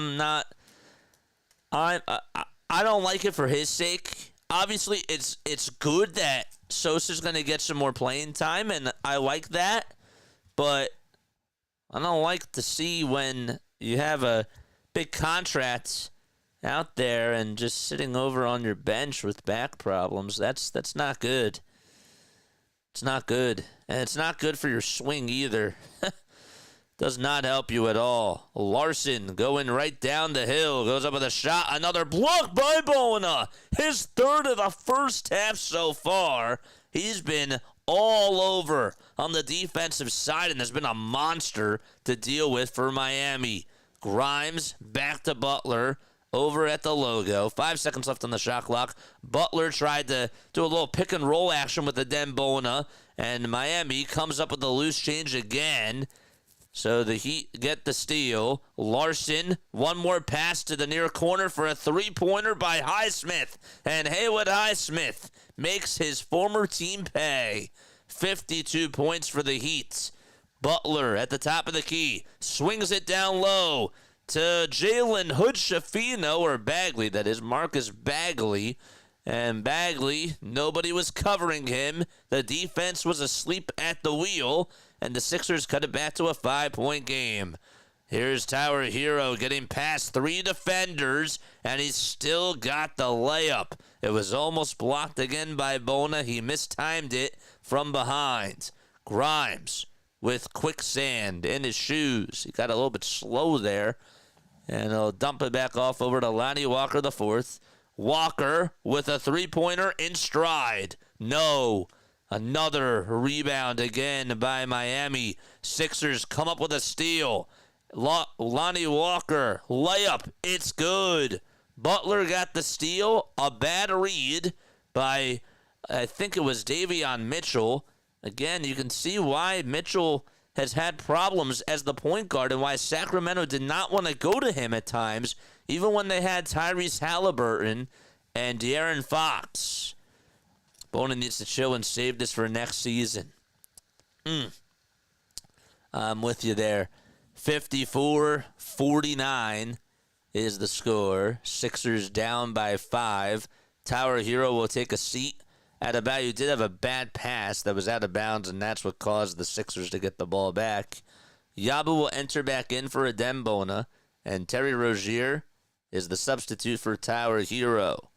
I don't like it for his sake. Obviously, it's good that Sosa's going to get some more playing time, and I like that. But I don't like to see when you have a big contract out there and just sitting over on your bench with back problems, that's not good. It's not good. And it's not good for your swing either. Does not help you at all. Larson going right down the hill. Goes up with a shot. Another block by Bona. His third of the first half so far. He's been all over on the defensive side and has been a monster to deal with for Miami. Grimes back to Butler over at the logo. 5 seconds left on the shot clock. Butler tried to do a little pick and roll action with the Dembona, and Miami comes up with the loose change again. So the Heat get the steal. Larson, one more pass to the near corner for a three-pointer by Highsmith. And Haywood Highsmith makes his former team pay. 52 points for the Heat. Butler at the top of the key. Swings it down low to Jalen Hood-Schifino, or Bagley, that is, Marcus Bagley. And Bagley, nobody was covering him. The defense was asleep at the wheel, and the Sixers cut it back to a 5-point game. Here's Tower Hero getting past 3 defenders, and he's still got the layup. It was almost blocked again by Bona. He mistimed it from behind. Grimes with quicksand in his shoes. He got a little bit slow there, and he'll dump it back off over to Lonnie Walker the fourth. Walker with a three-pointer in stride. No. Another rebound again by Miami. Sixers come up with a steal. Lonnie Walker, layup. It's good. Butler got the steal. A bad read by, I think it was Davion Mitchell. Again, you can see why Mitchell has had problems as the point guard and why Sacramento did not want to go to him at times, even when they had Tyrese Halliburton and De'Aaron Fox. Bona needs to chill and save this for next season. I'm with you there. 54-49 is the score. Sixers down by 5. Tower Hero will take a seat. Adebayo did have a bad pass that was out of bounds, and that's what caused the Sixers to get the ball back. Yabu will enter back in for a Dembona, and Terry Rozier is the substitute for Tower Hero.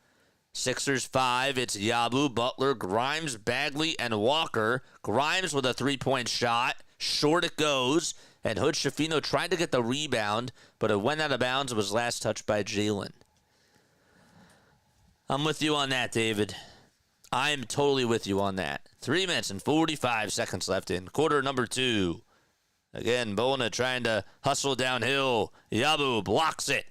Sixers 5, it's Yabu, Butler, Grimes, Bagley, and Walker. Grimes with a three-point shot. Short it goes, and Hood-Schifino tried to get the rebound, but it went out of bounds and was last touched by Jalen. I'm with you on that, David. I am totally with you on that. 3 minutes and 45 seconds left in quarter number 2. Again, Bona trying to hustle downhill. Yabu blocks it.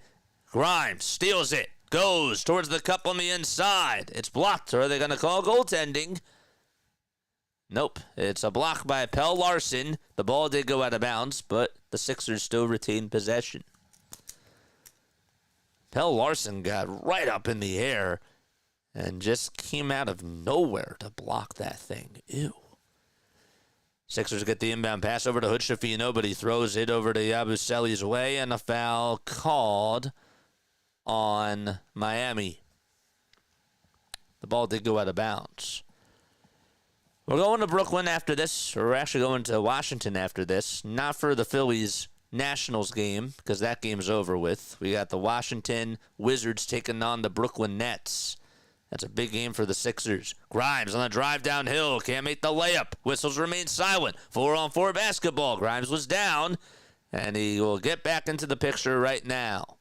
Grimes steals it. Goes towards the cup on the inside. It's blocked. Or are they going to call goaltending? Nope. It's a block by Pelle Larsson. The ball did go out of bounds, but the Sixers still retain possession. Pelle Larsson got right up in the air and just came out of nowhere to block that thing. Ew. Sixers get the inbound pass over to Hood-Schifino, but he throws it over to Yabusele's way, and a foul called on Miami. The ball did go out of bounds. We're going to Brooklyn after this. We're actually going to Washington after this. Not for the Phillies Nationals game, because that game's over with. We got the Washington Wizards taking on the Brooklyn Nets. That's a big game for the Sixers. Grimes on the drive downhill. Can't make the layup. Whistles remain silent. 4-on-4 basketball. Grimes was down, and he will get back into the picture right now.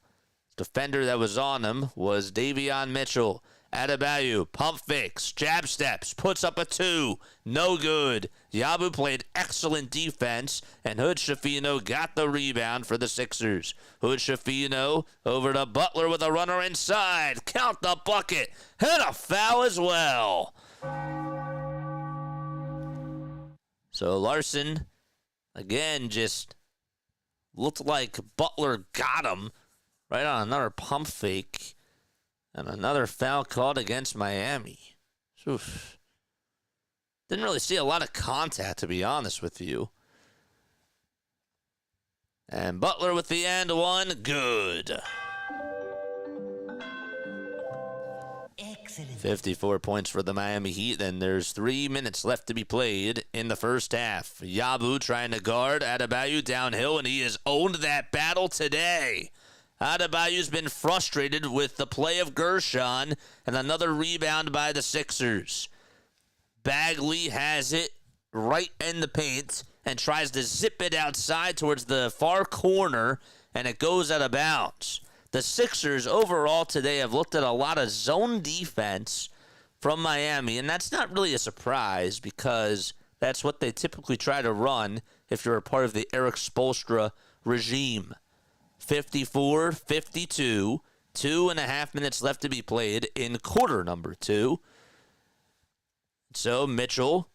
Defender that was on him was Davion Mitchell. Adebayo, pump fakes, jab steps, puts up a 2. No good. Yabu played excellent defense, and Hood-Schifino got the rebound for the Sixers. Hood-Schifino over to Butler with a runner inside. Count the bucket. And a foul as well. So Larson, again, just looked like Butler got him right on another pump fake. And another foul called against Miami. Oof. Didn't really see a lot of contact, to be honest with you. And Butler with the and one. Good. Excellent. 54 points for the Miami Heat. And there's 3 minutes left to be played in the first half. Yabu trying to guard Adebayo downhill, and he has owned that battle today. Adebayo's been frustrated with the play of Guerschon, and another rebound by the Sixers. Bagley has it right in the paint and tries to zip it outside towards the far corner, and it goes out of bounds. The Sixers overall today have looked at a lot of zone defense from Miami, and that's not really a surprise because that's what they typically try to run if you're a part of the Eric Spoelstra regime. 54-52, 2.5 minutes left to be played in quarter number 2. So Mitchell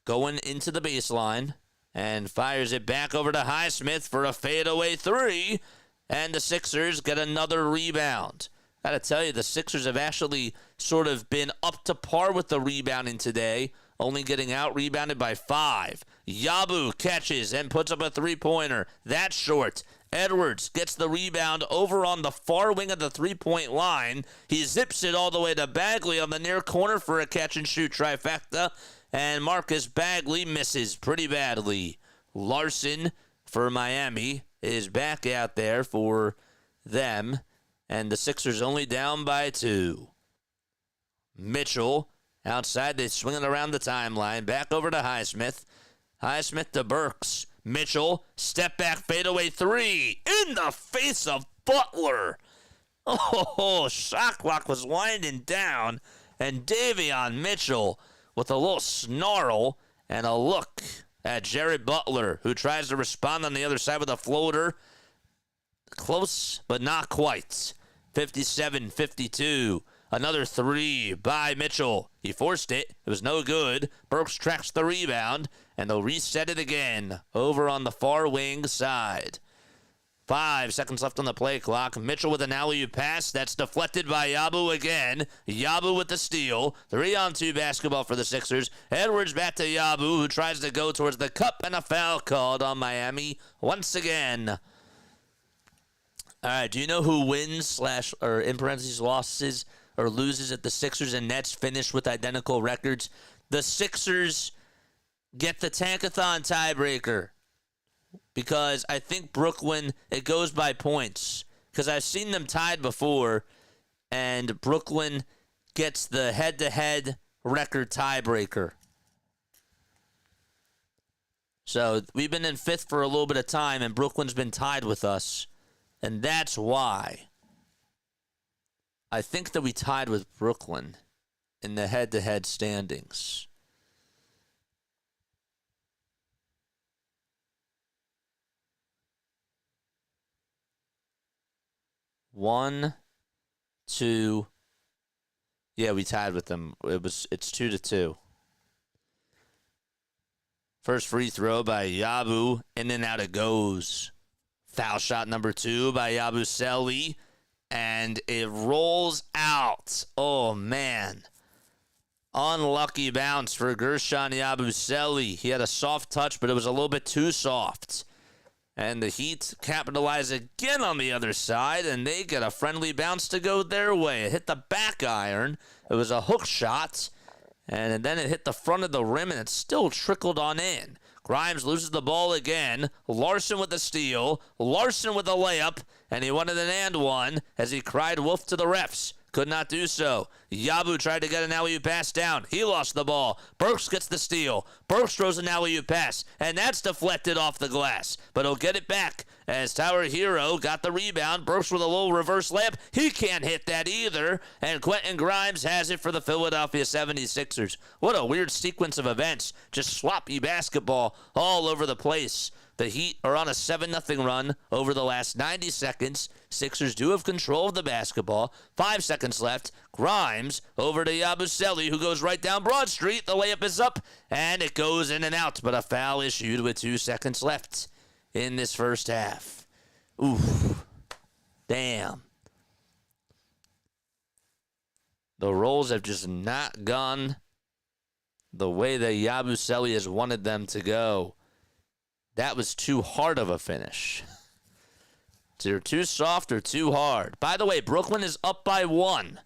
going into the baseline and fires it back over to Highsmith for a fadeaway 3, and the Sixers get another rebound. Gotta tell you, the Sixers have actually sort of been up to par with the rebounding today, only getting out-rebounded by 5. Yabu catches and puts up a three-pointer. That's short. Edwards gets the rebound over on the far wing of the three-point line. He zips it all the way to Bagley on the near corner for a catch-and-shoot trifecta, and Marcus Bagley misses pretty badly. Larson for Miami is back out there for them, and the Sixers only down by 2. Mitchell outside, they swing it around the timeline. Back over to Highsmith. Highsmith to Burks. Mitchell, step back, fadeaway 3. In the face of Butler. Oh, shot clock was winding down. And Davion Mitchell with a little snarl and a look at Jared Butler, who tries to respond on the other side with a floater. Close, but not quite. 57-52. Another 3 by Mitchell. He forced it. It was no good. Burks tracks the rebound, and they'll reset it again over on the far wing side. 5 seconds left on the play clock. Mitchell with an alley-oop pass. That's deflected by Yabu again. Yabu with the steal. 3-on-2 basketball for the Sixers. Edwards back to Yabu, who tries to go towards the cup, and a foul called on Miami once again. All right, do you know who wins / or in parentheses losses or loses if the Sixers and Nets finish with identical records? The Sixers get the tank-a-thon tiebreaker because I think Brooklyn, it goes by points because I've seen them tied before, and Brooklyn gets the head-to-head record tiebreaker. So we've been in 5th for a little bit of time, and Brooklyn's been tied with us. And that's why I think that we tied with Brooklyn in the head-to-head standings. One, two. Yeah, we tied with them. It's 2-2. First free throw by Yabu. In and out it goes. Foul shot number 2 by Yabusele, and it rolls out. Oh, man. Unlucky bounce for Guerschon Yabusele. He had a soft touch, but it was a little bit too soft. And the Heat capitalize again on the other side, and they get a friendly bounce to go their way. It hit the back iron. It was a hook shot, and then it hit the front of the rim, and it still trickled on in. Grimes loses the ball again. Larson with the steal. Larson with the layup. And he wanted an and one as he cried wolf to the refs. Could not do so. Yabu tried to get an alley-oop pass down. He lost the ball. Burks gets the steal. Burks throws an alley-oop pass, and that's deflected off the glass. But he'll get it back as Tyler Hero got the rebound. Burks with a little reverse layup. He can't hit that either. And Quentin Grimes has it for the Philadelphia 76ers. What a weird sequence of events. Just sloppy basketball all over the place. The Heat are on a 7-0 run over the last 90 seconds. Sixers do have control of the basketball. 5 seconds left. Grimes over to Yabusele, who goes right down Broad Street. The layup is up, and it goes in and out, but a foul issued with 2 seconds left in this first half. Oof. Damn. The rolls have just not gone the way that Yabusele has wanted them to go. That was too hard of a finish. They're too soft or too hard. By the way, Brooklyn is up by 1.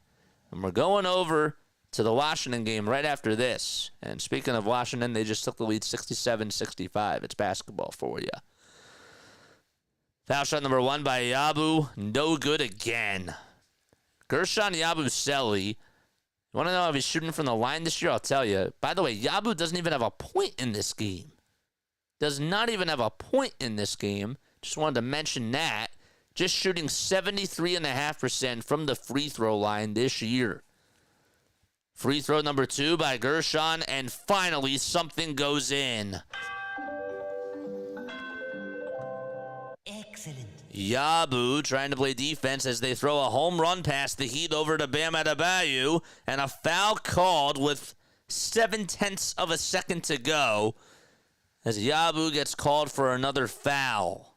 And we're going over to the Washington game right after this. And speaking of Washington, they just took the lead 67-65. It's basketball for you. Foul shot number 1 by Yabu. No good again. Guerschon Yabusele. You want to know if he's shooting from the line this year? I'll tell you. By the way, Yabu doesn't even have a point in this game. Does not even have a point in this game. Just wanted to mention that. Just shooting 73.5% from the free throw line this year. Free throw number 2 by Guerschon. And finally, something goes in. Excellent. Yabu trying to play defense as they throw a home run past the Heat over to Bam Adebayo, and a foul called with 0.7 of a second to go as Yabu gets called for another foul.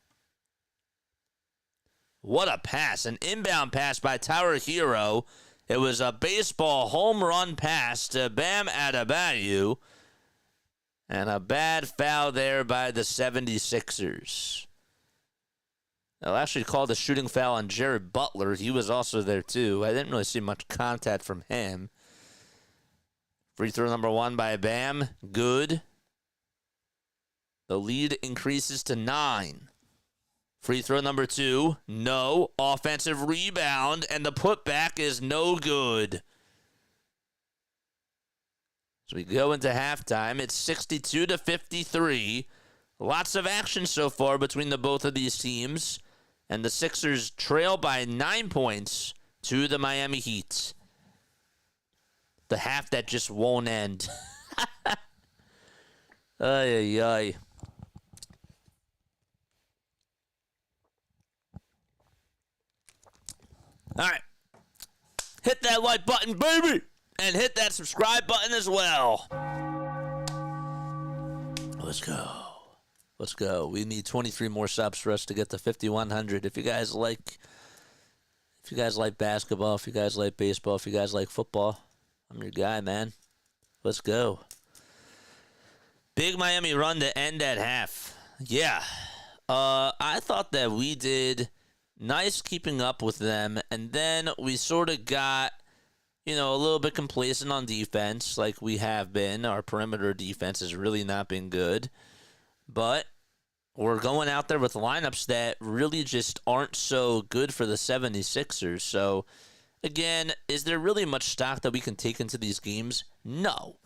What a pass. An inbound pass by Tower Hero. It was a baseball home run pass to Bam Adebayo, and a bad foul there by the 76ers. They'll actually call the shooting foul on Jared Butler. He was also there, too. I didn't really see much contact from him. Free throw number 1 by Bam. Good. The lead increases to 9. Free throw number 2. No. Offensive rebound, and the putback is no good. So we go into halftime. It's 62-53. Lots of action so far between the both of these teams. And the Sixers trail by 9 points to the Miami Heat. The half that just won't end. Ay, ay, ay. All right. Hit that like button, baby. And hit that subscribe button as well. Let's go. Let's go. We need 23 more subs for us to get to 5,100. If you guys like basketball, if you guys like baseball, if you guys like football, I'm your guy, man. Let's go. Big Miami run to end at half. Yeah. I thought that we did nice keeping up with them, and then we sort of got, a little bit complacent on defense like we have been. Our perimeter defense has really not been good. But we're going out there with lineups that really just aren't so good for the 76ers. So, again, is there really much stock that we can take into these games? No.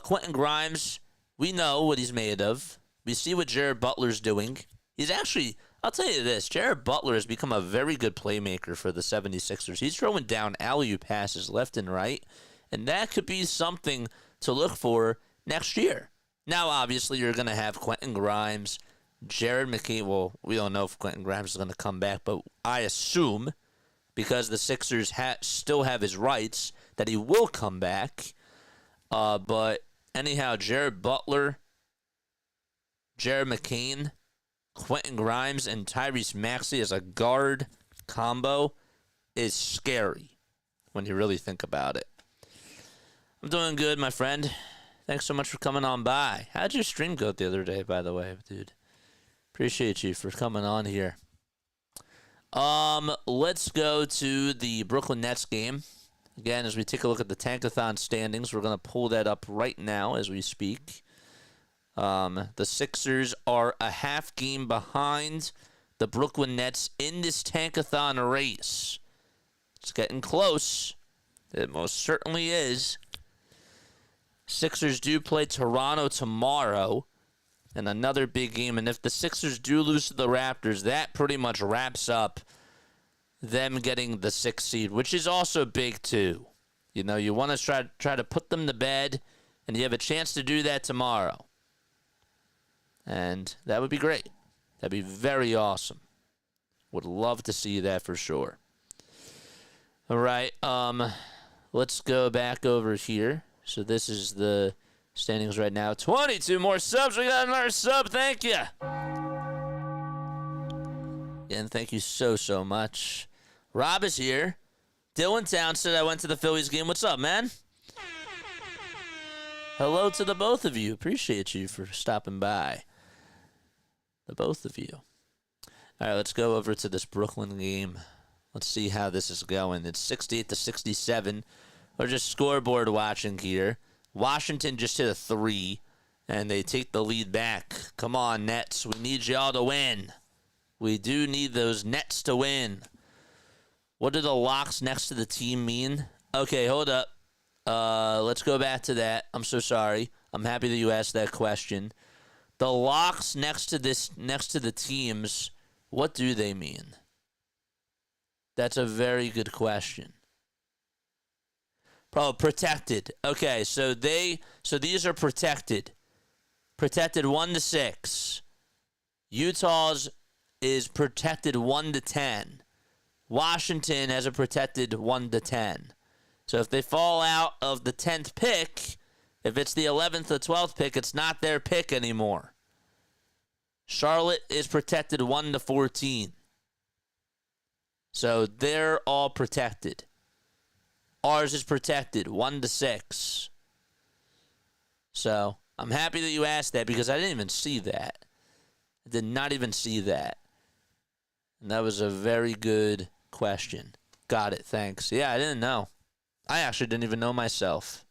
Quentin Grimes, we know what he's made of. We see what Jared Butler's doing. He's actually, I'll tell you this, Jared Butler has become a very good playmaker for the 76ers. He's throwing down alley-oop passes left and right, and that could be something to look for next year. Now, obviously, you're going to have Quentin Grimes, Jared McKee. Well, we don't know if Quentin Grimes is going to come back, but I assume, because the Sixers still have his rights, that he will come back. But anyhow, Jared Butler, Jared McCain, Quentin Grimes, and Tyrese Maxey as a guard combo is scary when you really think about it. I'm doing good, my friend. Thanks so much for coming on by. How'd your stream go the other day, by the way, dude? Appreciate you for coming on here. Let's go to the Brooklyn Nets game. Again, as we take a look at the tank-a-thon standings, we're going to pull that up right now as we speak. The Sixers are a half game behind the Brooklyn Nets in this tank-a-thon race. It's getting close. It most certainly is. Sixers do play Toronto tomorrow in another big game. And if the Sixers do lose to the Raptors, that pretty much wraps up them getting the 6th seed, which is also big too. You want to try to put them to bed, and you have a chance to do that tomorrow. And that would be great. That'd be very awesome. Would love to see that for sure. All right, let's go back over here. So this is the standings right now. 22 more subs. We got another sub. Thank you. And thank you so much. Rob is here. Dylan Townsend, I went to the Phillies game. What's up, man? Hello to the both of you. Appreciate you for stopping by. The both of you. All right, let's go over to this Brooklyn game. Let's see how this is going. It's 68-67. We're just scoreboard watching here. Washington just hit a 3, and they take the lead back. Come on, Nets. We need y'all to win. We do need those Nets to win. What do the locks next to the team mean? Okay, hold up. Let's go back to that. I'm so sorry. I'm happy that you asked that question. The locks next to the teams, what do they mean? That's a very good question. Probably protected. Okay, so these are protected. Protected 1-6. Utah's is protected 1-10. Washington has a protected 1-10. So if they fall out of the 10th pick, if it's the 11th or 12th pick, it's not their pick anymore. Charlotte is protected 1-14. So they're all protected. Ours is protected 1-6. So I'm happy that you asked that because I didn't even see that. I did not even see that. And that was a very good question. Got it. Thanks. Yeah, I didn't know. I actually didn't even know myself.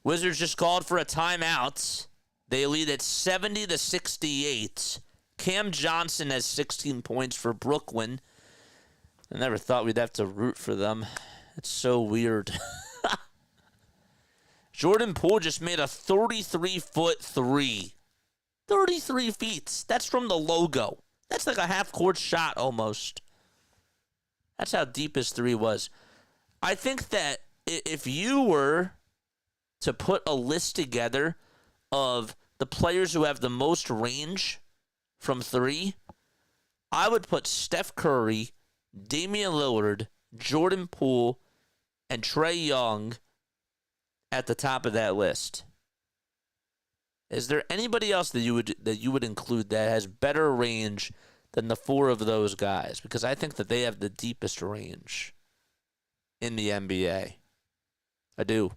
Wizards just called for a timeout. They lead at 70-68. Cam Johnson has 16 points for Brooklyn. I never thought we'd have to root for them. It's so weird. Jordan Poole just made a 33-foot three. 33 feet. That's from the logo. That's like a half-court shot almost. That's how deep his three was. I think that if you were to put a list together of the players who have the most range from three, I would put Steph Curry, Damian Lillard, Jordan Poole, and Trae Young at the top of that list. Is there anybody else that you would include that has better range than the four of those guys? Because I think that they have the deepest range in the NBA. I do.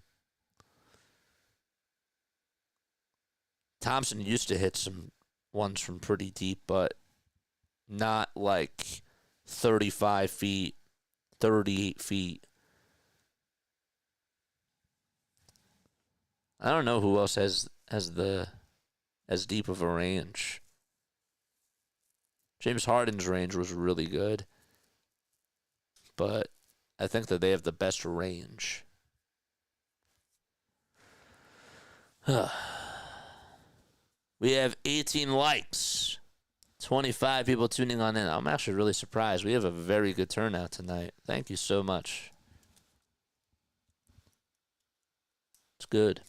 Thompson used to hit some ones from pretty deep, but not like 35 feet, 38 feet. I don't know who else has as deep of a range. James Harden's range was really good, but I think that they have the best range. We have 18 likes, 25 people tuning on in. I'm actually really surprised. We have a very good turnout tonight. Thank you so much. It's good.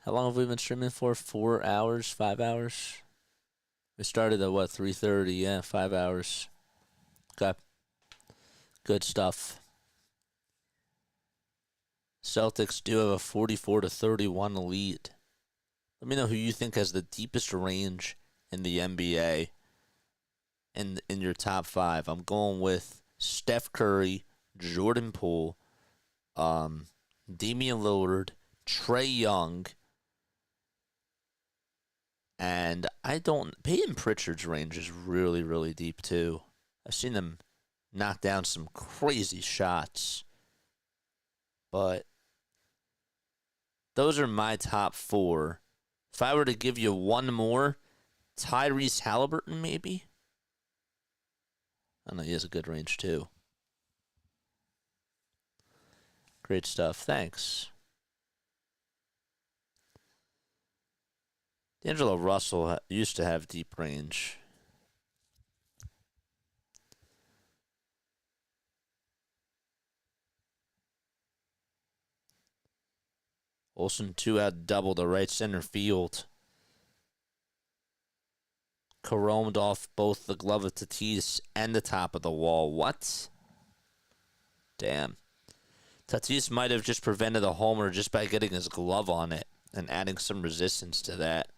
How long have we been streaming for? 4 hours? 5 hours? We started at, 3:30? Yeah, 5 hours. Okay. Good stuff. Celtics do have a 44-31 lead. Let me know who you think has the deepest range in the NBA in your top five. I'm going with Steph Curry, Jordan Poole, Damian Lillard, Trae Young, and Peyton Pritchard's range is really, really deep too. I've seen him knock down some crazy shots. But those are my top four. If I were to give you one more, Tyrese Halliburton maybe? I know he has a good range too. Great stuff. Thanks. D'Angelo Russell used to have deep range. Olsen 2 had double the right center field. Caromed off both the glove of Tatis and the top of the wall. What? Damn. Tatis might have just prevented a homer just by getting his glove on it and adding some resistance to that.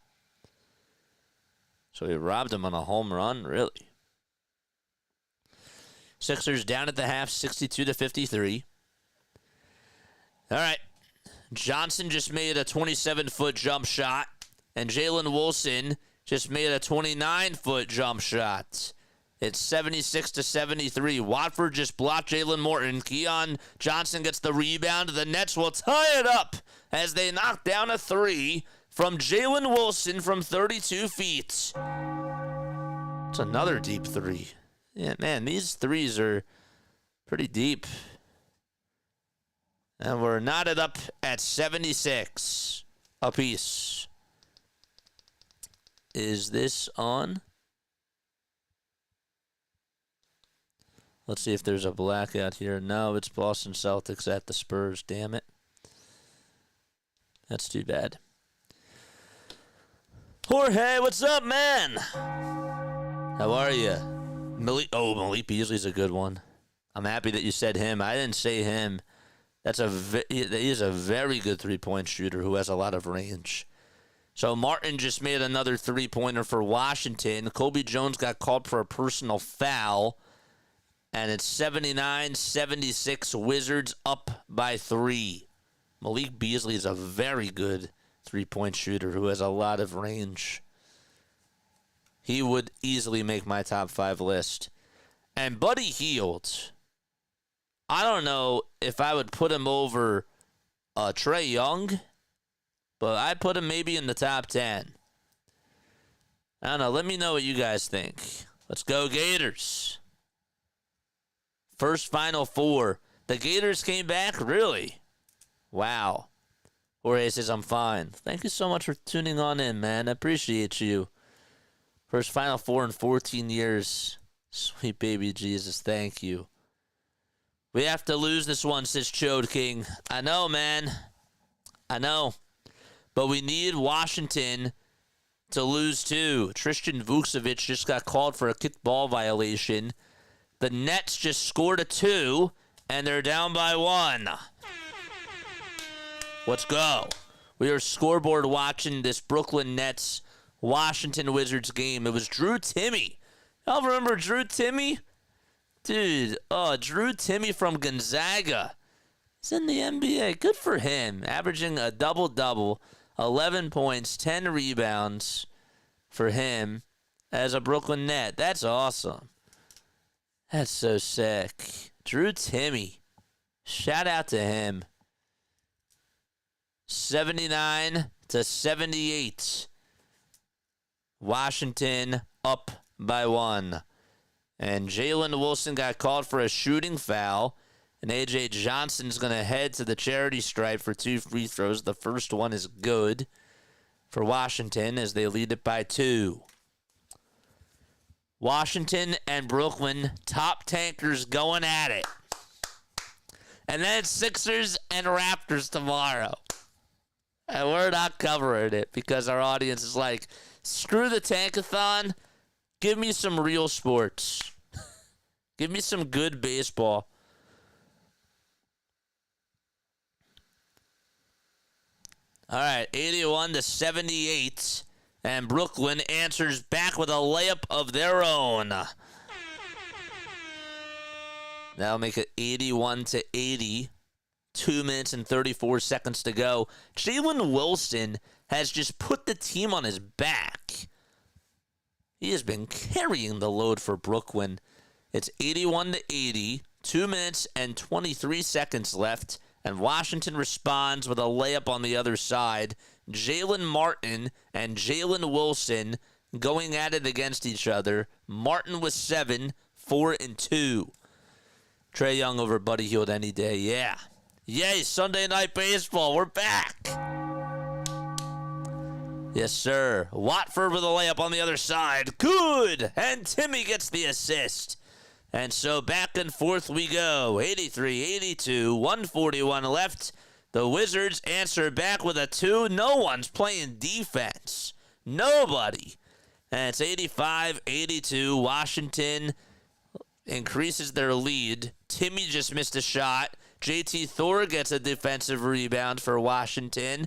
So he robbed him on a home run? Really? Sixers down at the half, 62-53. All right. Johnson just made a 27-foot jump shot, and Jalen Wilson just made a 29-foot jump shot. It's 76-73. Watford just blocked Jalen Morton. Keon Johnson gets the rebound. The Nets will tie it up as they knock down a three from Jalen Wilson from 32 feet. It's another deep three. Yeah, man, these threes are pretty deep. And we're knotted up at 76 apiece. Is this on? Let's see if there's a blackout here. No, it's Boston Celtics at the Spurs. Damn it. That's too bad. Jorge, what's up, man? How are you? Malik Beasley's a good one. I'm happy that you said him. I didn't say him. He is a very good three-point shooter who has a lot of range. So Martin just made another three-pointer for Washington. Kobe Jones got called for a personal foul. And it's 79-76, Wizards up by 3. Malik Beasley is a very good three-point shooter who has a lot of range. He would easily make my top 5 list. And Buddy Hield, I don't know if I would put him over Trae Young, but I'd put him maybe in the top 10. I don't know. Let me know what you guys think. Let's go Gators. First Final Four. The Gators came back? Really? Wow. Jorge says, I'm fine. Thank you so much for tuning on in, man. I appreciate you. First Final Four in 14 years. Sweet baby Jesus, thank you. We have to lose this one, says Chode King. I know, man. I know. But we need Washington to lose too. Tristan Vukcevic just got called for a kicked ball violation. The Nets just scored a 2, and they're down by 1. Let's go. We are scoreboard watching this Brooklyn Nets Washington Wizards game. It was Drew Timme. Y'all remember Drew Timme? Dude, Drew Timme from Gonzaga. He's in the NBA. Good for him. Averaging a double-double, 11 points, 10 rebounds for him as a Brooklyn Net. That's awesome. That's so sick. Drew Timme. Shout out to him. 79-78. Washington up by 1. And Jalen Wilson got called for a shooting foul. And A.J. Johnson's going to head to the charity stripe for 2 free throws. The first one is good for Washington as they lead it by 2. Washington and Brooklyn, top tankers going at it. And then it's Sixers and Raptors tomorrow. And we're not covering it because our audience is like, screw the tank-a-thon. Give me some real sports. Give me some good baseball. All right, 81-78. And Brooklyn answers back with a layup of their own. That'll make it 81-80. 2 minutes and 34 seconds to go. Jalen Wilson has just put the team on his back. He has been carrying the load for Brooklyn. It's 81-80. 2 minutes and 23 seconds left. And Washington responds with a layup on the other side. Jalen Martin and Jalen Wilson going at it against each other. Martin with 7, 4 and 2. Trae Young over Buddy Hield any day. Yeah. Yay, Sunday Night Baseball. We're back. Yes, sir. Watford with a layup on the other side. Good. And Timme gets the assist. And so back and forth we go. 83-82, 141 left. The Wizards answer back with a 2. No one's playing defense. Nobody. And it's 85-82. Washington increases their lead. Timme just missed a shot. JT Thor gets a defensive rebound for Washington.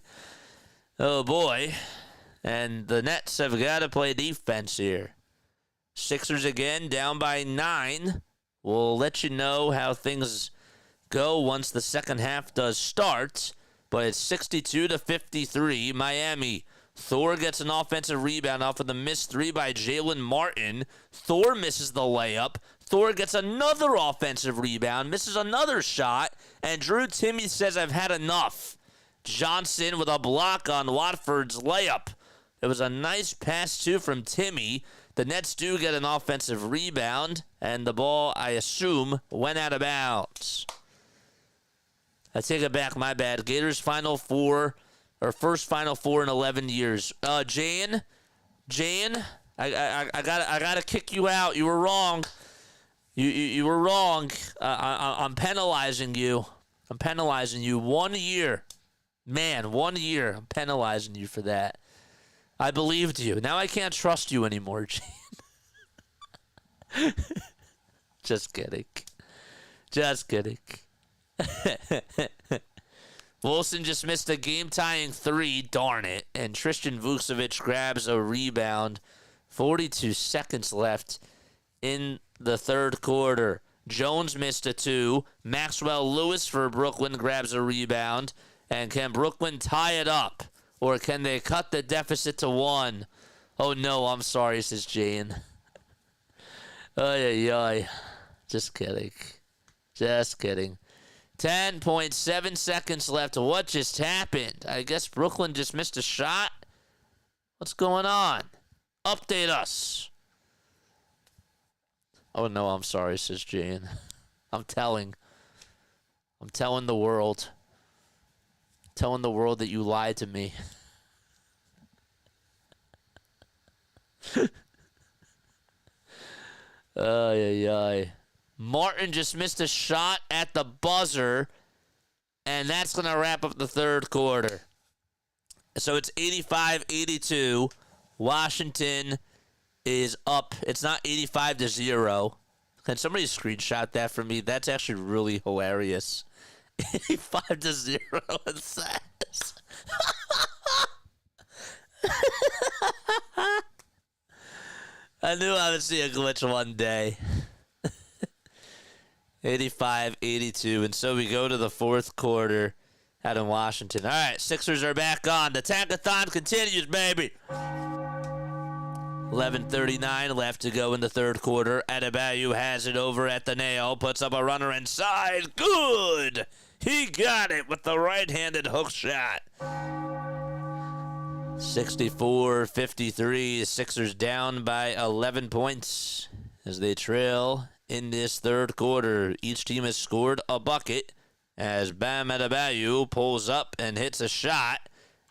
Oh, boy. And the Nets have got to play defense here. Sixers again, down by 9. We'll let you know how things go once the second half does start. But it's 62-53. Miami Thor gets an offensive rebound off of the missed three by Jalen Martin. Thor misses the layup. Thor gets another offensive rebound, misses another shot, and Drew Timme says, I've had enough. Johnson with a block on Watford's layup. It was a nice pass, too, from Timme. The Nets do get an offensive rebound, and the ball, I assume, went out of bounds. I take it back, my bad. Gators Final Four, or first Final Four in 11 years. Jane, I gotta kick you out. You were wrong. You were wrong. I'm penalizing you. I'm penalizing you 1 year. Man, 1 year. I'm penalizing you for that. I believed you. Now I can't trust you anymore, Jane. Just kidding. Just kidding. Wilson just missed a game-tying three, darn it, and Tristan Vucevic grabs a rebound. 42 seconds left in the third quarter. Jones missed a two. Maxwell Lewis for Brooklyn grabs a rebound. And can Brooklyn tie it up? Or can they cut the deficit to one? Oh, no, I'm sorry, says Jane. Ay. Just kidding. Just kidding. 10.7 seconds left. What just happened? I guess Brooklyn just missed a shot? What's going on? Update us. Oh, no, I'm sorry, says Jane. I'm telling the world. Telling the world that you lied to me. Ay. Martin just missed a shot at the buzzer, and that's going to wrap up the third quarter. So it's 85-82. Washington is up. It's not 85-0. Can somebody screenshot that for me? That's actually really hilarious. 85-0 it says. I knew I would see a glitch one day. 85-82, and so we go to the fourth quarter out in Washington. All right, Sixers are back on. The tank-a-thon continues, baby. 11:39 left to go in the third quarter. Adebayo has it over at the nail, puts up a runner inside. Good! He got it with the right-handed hook shot. 64-53. Sixers down by 11 points as they trail in this third quarter. Each team has scored a bucket as Bam Adebayo pulls up and hits a shot.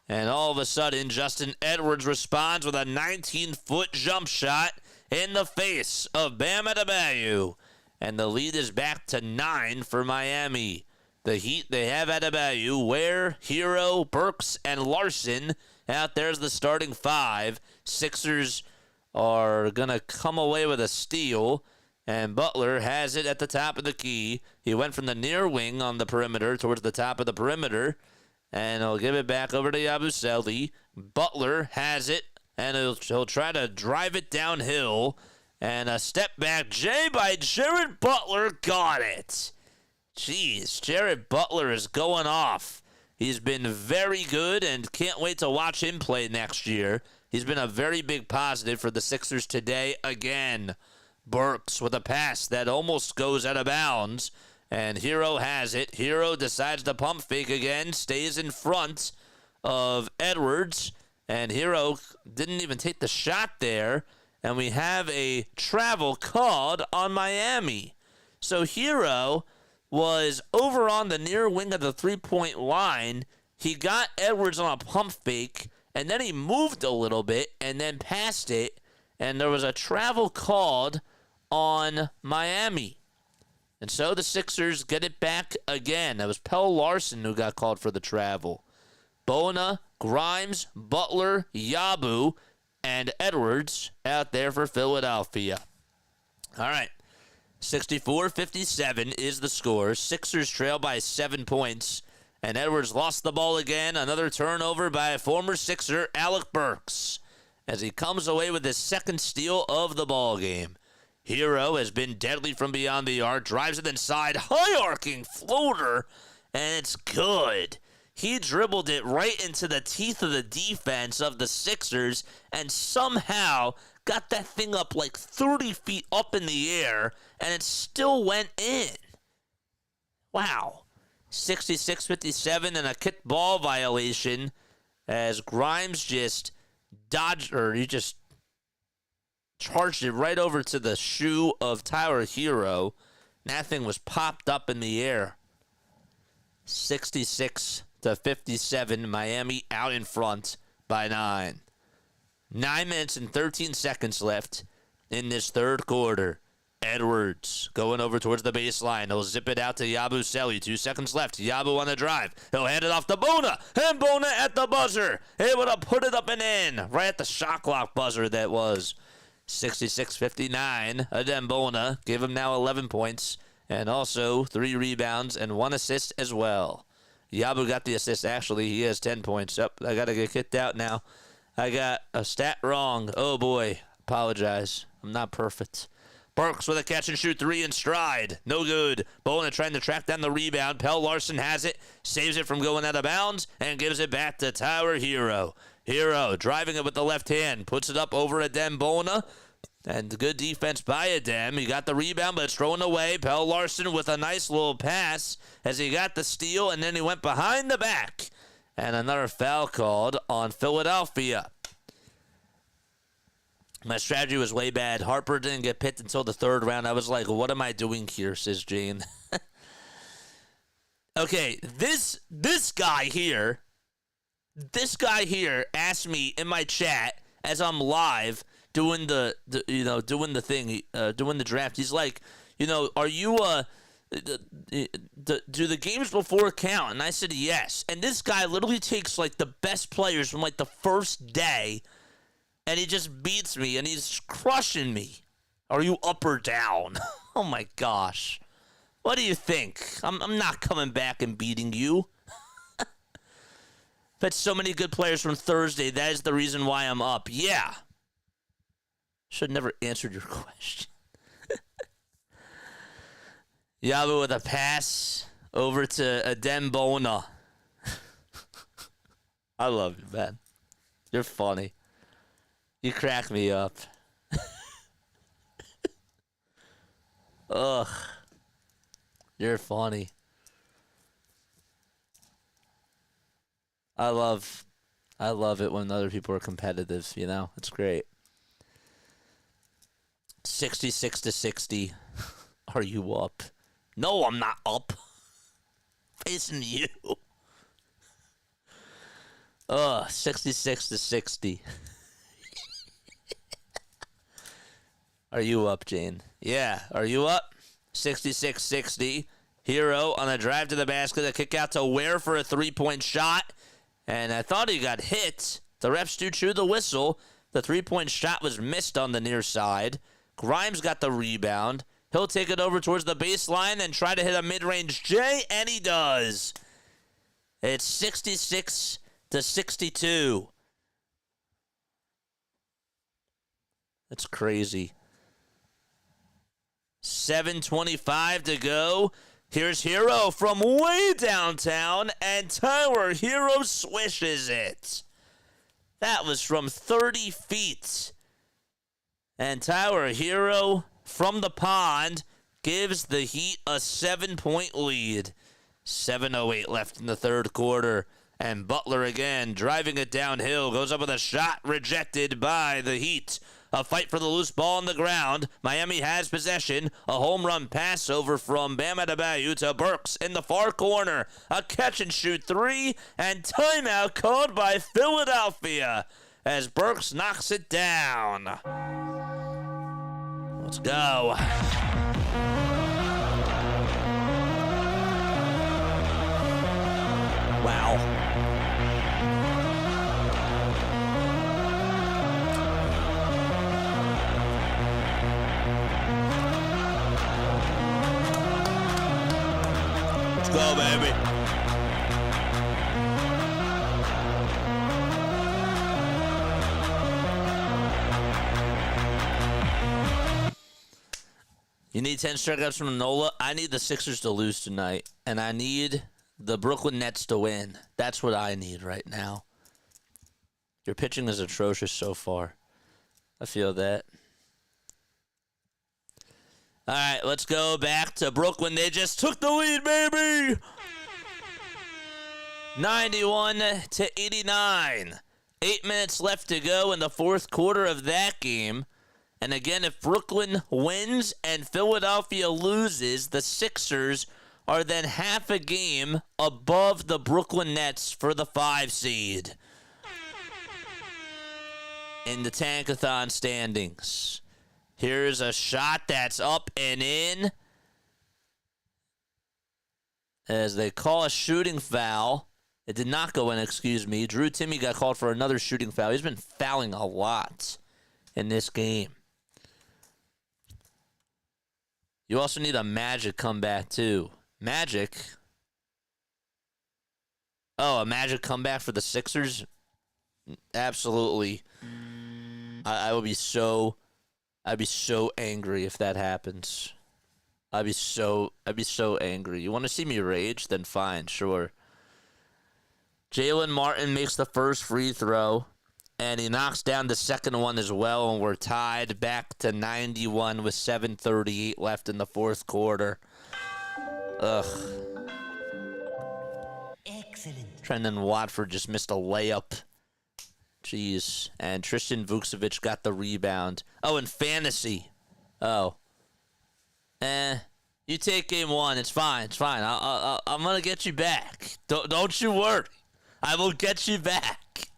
And all of a sudden, Justin Edwards responds with a 19-foot jump shot in the face of Bam Adebayo. And the lead is back to 9 for Miami. The Heat, they have Adebayo, Ware, Hero, Burks, and Larson. Out there's the starting five. Sixers are going to come away with a steal. And Butler has it at the top of the key. He went from the near wing on the perimeter towards the top of the perimeter. And he'll give it back over to yabusele. Butler has it, and he'll try to drive it downhill. And a step back J by Jared Butler got it. Jeez, Jared Butler is going off. He's been very good and can't wait to watch him play next year. He's been a very big positive for the Sixers today again. Burks with a pass that almost goes out of bounds. And Hero has it. Hero decides to pump fake again, stays in front of Edwards. And Hero didn't even take the shot there. And we have a travel called on Miami. So Hero was over on the near wing of the three-point line. He got Edwards on a pump fake, and then he moved a little bit and then passed it. And there was a travel called on Miami. And so the Sixers get it back again. That was Pell Larson who got called for the travel. Bona, Grimes, Butler, Yabu, and Edwards out there for Philadelphia. All right. 64-57 is the score. Sixers trail by 7 points. And Edwards lost the ball again. Another turnover by former Sixer Alec Burks as he comes away with his second steal of the ball game. Hero has been deadly from beyond the arc, drives it inside, high-arcing floater, and it's good. He dribbled it right into the teeth of the defense of the Sixers and somehow got that thing up like 30 feet up in the air, and it still went in. Wow. 66-57 and a kick ball violation as Grimes just he just charged it right over to the shoe of Tyler Hero. That thing was popped up in the air. 66-57, Miami out in front by 9. 9 minutes and 13 seconds left in this third quarter. Edwards going over towards the baseline. He'll zip it out to Yabusele. 2 seconds left. Yabu on the drive. He'll hand it off to Bona. And Bona at the buzzer. Able to put it up and in. Right at the shot clock buzzer that was. 66-59. Adem Bona gave him now 11 points. And also 3 rebounds and 1 assist as well. Yabu got the assist. Actually, he has 10 points. Up, I got to get kicked out now. I got a stat wrong. Oh, boy. Apologize. I'm not perfect. Burks with a catch-and-shoot 3 in stride. No good. Bona trying to track down the rebound. Pell Larson has it, saves it from going out of bounds, and gives it back to Tyler Hero. Hero driving it with the left hand. Puts it up over Adem Bona. And good defense by Adem. He got the rebound, but it's thrown away. Pell Larson with a nice little pass as he got the steal, and then he went behind the back. And another foul called on Philadelphia. My strategy was way bad. Harper didn't get picked until the third round. I was like, what am I doing here, says Jane. Okay, this guy here asked me in my chat as I'm live doing the draft. He's like, are you do the games before count? And I said yes. And this guy literally takes like the best players from like the first day, and he just beats me, and he's crushing me. Are you up or down? Oh, my gosh. What do you think? I'm not coming back and beating you. But so many good players from Thursday. That is the reason why I'm up. Yeah. Should have never answered your question. Yabu with a pass over to Adem Bona. I love you, man. You're funny. You crack me up. Ugh. You're funny. I love it when other people are competitive, It's great. 66-60. Are you up? No, I'm not up. Facing you. 66-60. Are you up, Jane? Yeah. Are you up? 66-60. Hero on a drive to the basket. A kick out to Ware for a three-point shot. And I thought he got hit. The refs do chew the whistle. The three-point shot was missed on the near side. Grimes got the rebound. He'll take it over towards the baseline and try to hit a mid-range J, and he does. It's 66-62. That's crazy. 7:25 to go. Here's Hero from way downtown, and Tyler Hero swishes it. That was from 30 feet. And Tyler Hero from the pond gives the Heat a 7-point lead. 7:08 left in the third quarter. And Butler again driving it downhill. Goes up with a shot rejected by the Heat. A fight for the loose ball on the ground. Miami has possession. A home run pass over from Bam Adebayo to Burks in the far corner. A catch-and-shoot 3, and timeout called by Philadelphia as Burks knocks it down. Let's go. Wow. Go, baby. You need 10 strikeouts from Nola. I need the Sixers to lose tonight, and I need the Brooklyn Nets to win. That's what I need right now. Your pitching is atrocious so far. I feel that. All right, let's go back to Brooklyn. They just took the lead, baby! 91-89. 8 minutes left to go in the fourth quarter of that game. And again, if Brooklyn wins and Philadelphia loses, the Sixers are then half a game above the Brooklyn Nets for the 5 seed in the tank-a-thon standings. Here's a shot that's up and in as they call a shooting foul. It did not go in, excuse me. Drew Timme got called for another shooting foul. He's been fouling a lot in this game. You also need a Magic comeback, too. Magic? Oh, a Magic comeback for the Sixers? Absolutely. I would be so... I'd be so angry if that happens. I'd be so angry. You want to see me rage? Then fine, sure. Jalen Martin makes the first free throw, and he knocks down the second one as well, and we're tied back to 91 with 7:38 left in the fourth quarter. Ugh. Excellent. Trendon Watford just missed a layup. Jeez. And Tristan Vukcevic got the rebound. Oh, and fantasy. Oh. You take game one. It's fine. It's fine. I'm going to get you back. Don't you worry. I will get you back.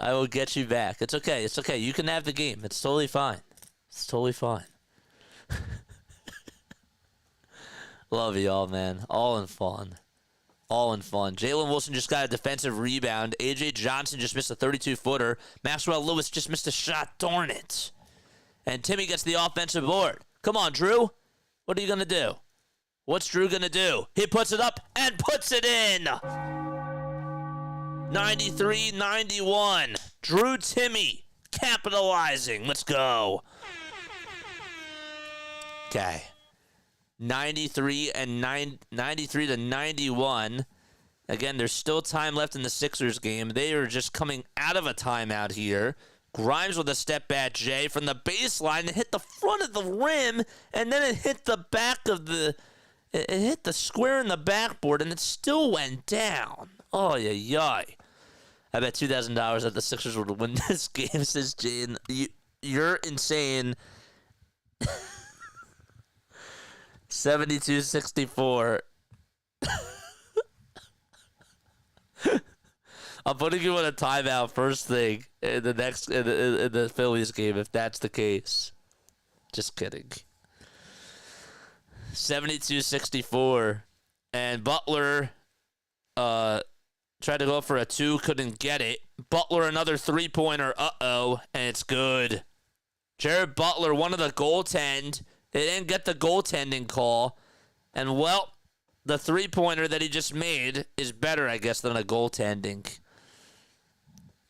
I will get you back. It's okay. It's okay. You can have the game. It's totally fine. It's totally fine. Love you all, man. All in fun. All in fun. Jalen Wilson just got a defensive rebound. A.J. Johnson just missed a 32-footer. Maxwell Lewis just missed a shot. Darn it. And Timme gets the offensive board. Come on, Drew. What are you going to do? What's Drew going to do? He puts it up and puts it in. 93-91. Drew Timme capitalizing. Let's go. Okay. 93 to 91. Again, there's still time left in the Sixers game. They are just coming out of a timeout here. Grimes with a step back, Jay, from the baseline. It hit the front of the rim, and then it hit the back of the... It hit the square in the backboard, and it still went down. Oh, yeah. I bet $2,000 that the Sixers would win this game, says Jane. You're insane. 72-64. I'm putting you on a timeout first thing in the Phillies game if that's the case. Just kidding. 72-64. And Butler tried to go for a 2, couldn't get it. Butler another 3-pointer. Uh-oh, and it's good. Jared Butler, one of the goaltend. They didn't get the goaltending call. And, well, the 3-pointer that he just made is better, I guess, than a goaltending.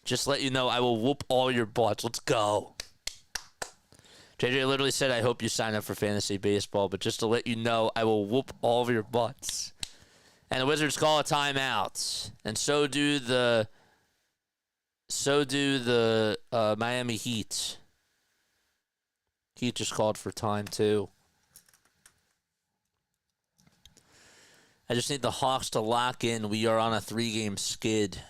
Just let you know, I will whoop all your butts. Let's go. JJ literally said, I hope you sign up for fantasy baseball. But just to let you know, I will whoop all of your butts. And the Wizards call a timeout. And so do the Miami Heat. Heat just called for time, too. I just need the Hawks to lock in. We are on a 3-game skid.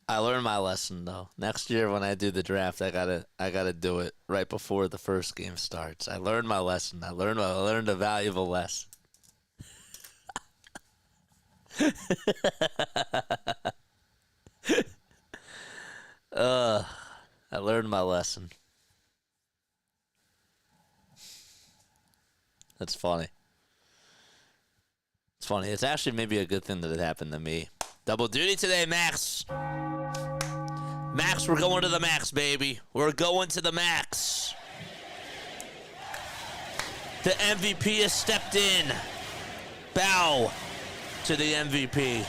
I learned my lesson though. Next year when I do the draft, I gotta do it right before the first game starts. I learned my lesson. I learned a valuable lesson. I learned my lesson. That's funny. It's funny. It's actually maybe a good thing that it happened to me. Double duty today, Max. Max, we're going to the max, baby. We're going to the max. The MVP has stepped in. Bow to the MVP.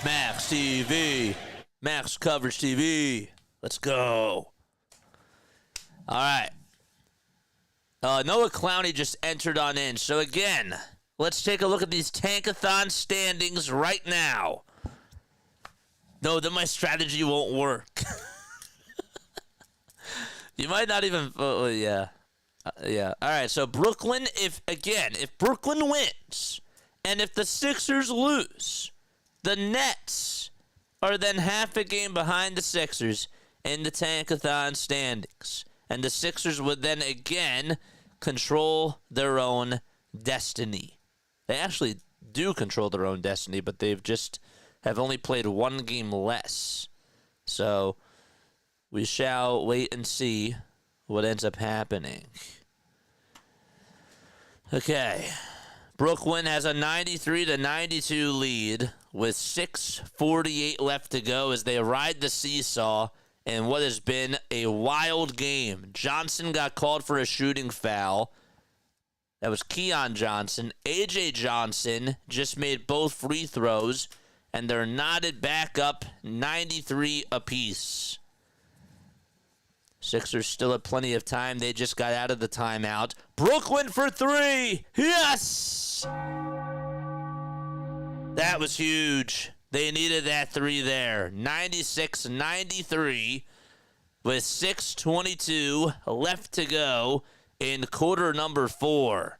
Max TV. Max Coverage TV. Let's go. All right. Noah Clowney just entered on in. So again, let's take a look at these tank-a-thon standings right now. No, then my strategy won't work. You might not even... yeah. Yeah. All right, so Brooklyn, if Brooklyn wins, and if the Sixers lose, the Nets are then half a game behind the Sixers in the tank-a-thon standings. And the Sixers would then again control their own destiny. They actually do control their own destiny, but they've just have only played one game less. So we shall wait and see what ends up happening. Okay. Brooklyn has a 93-92 lead with 6:48 left to go as they ride the seesaw in what has been a wild game. Johnson got called for a shooting foul. That was Keon Johnson. A.J. Johnson just made both free throws, and they're knotted back up 93 apiece. Sixers still have plenty of time. They just got out of the timeout. Brooklyn for three. Yes! That was huge. They needed that three there. 96-93 with 6:22 left to go in quarter number 4.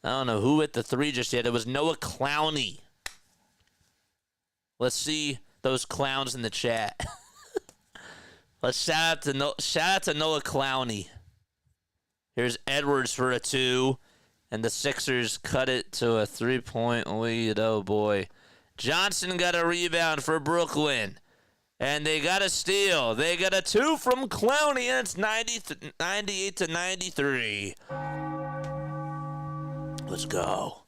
I don't know who hit the three just yet. It was Noah Clowney. Let's see those clowns in the chat. Let's shout out to Noah Clowney. Here's Edwards for a 2, and the Sixers cut it to a 3-point lead. Oh boy. Johnson got a rebound for Brooklyn, and they got a steal. They got a 2 from Clowney, and it's 98-93. Let's go.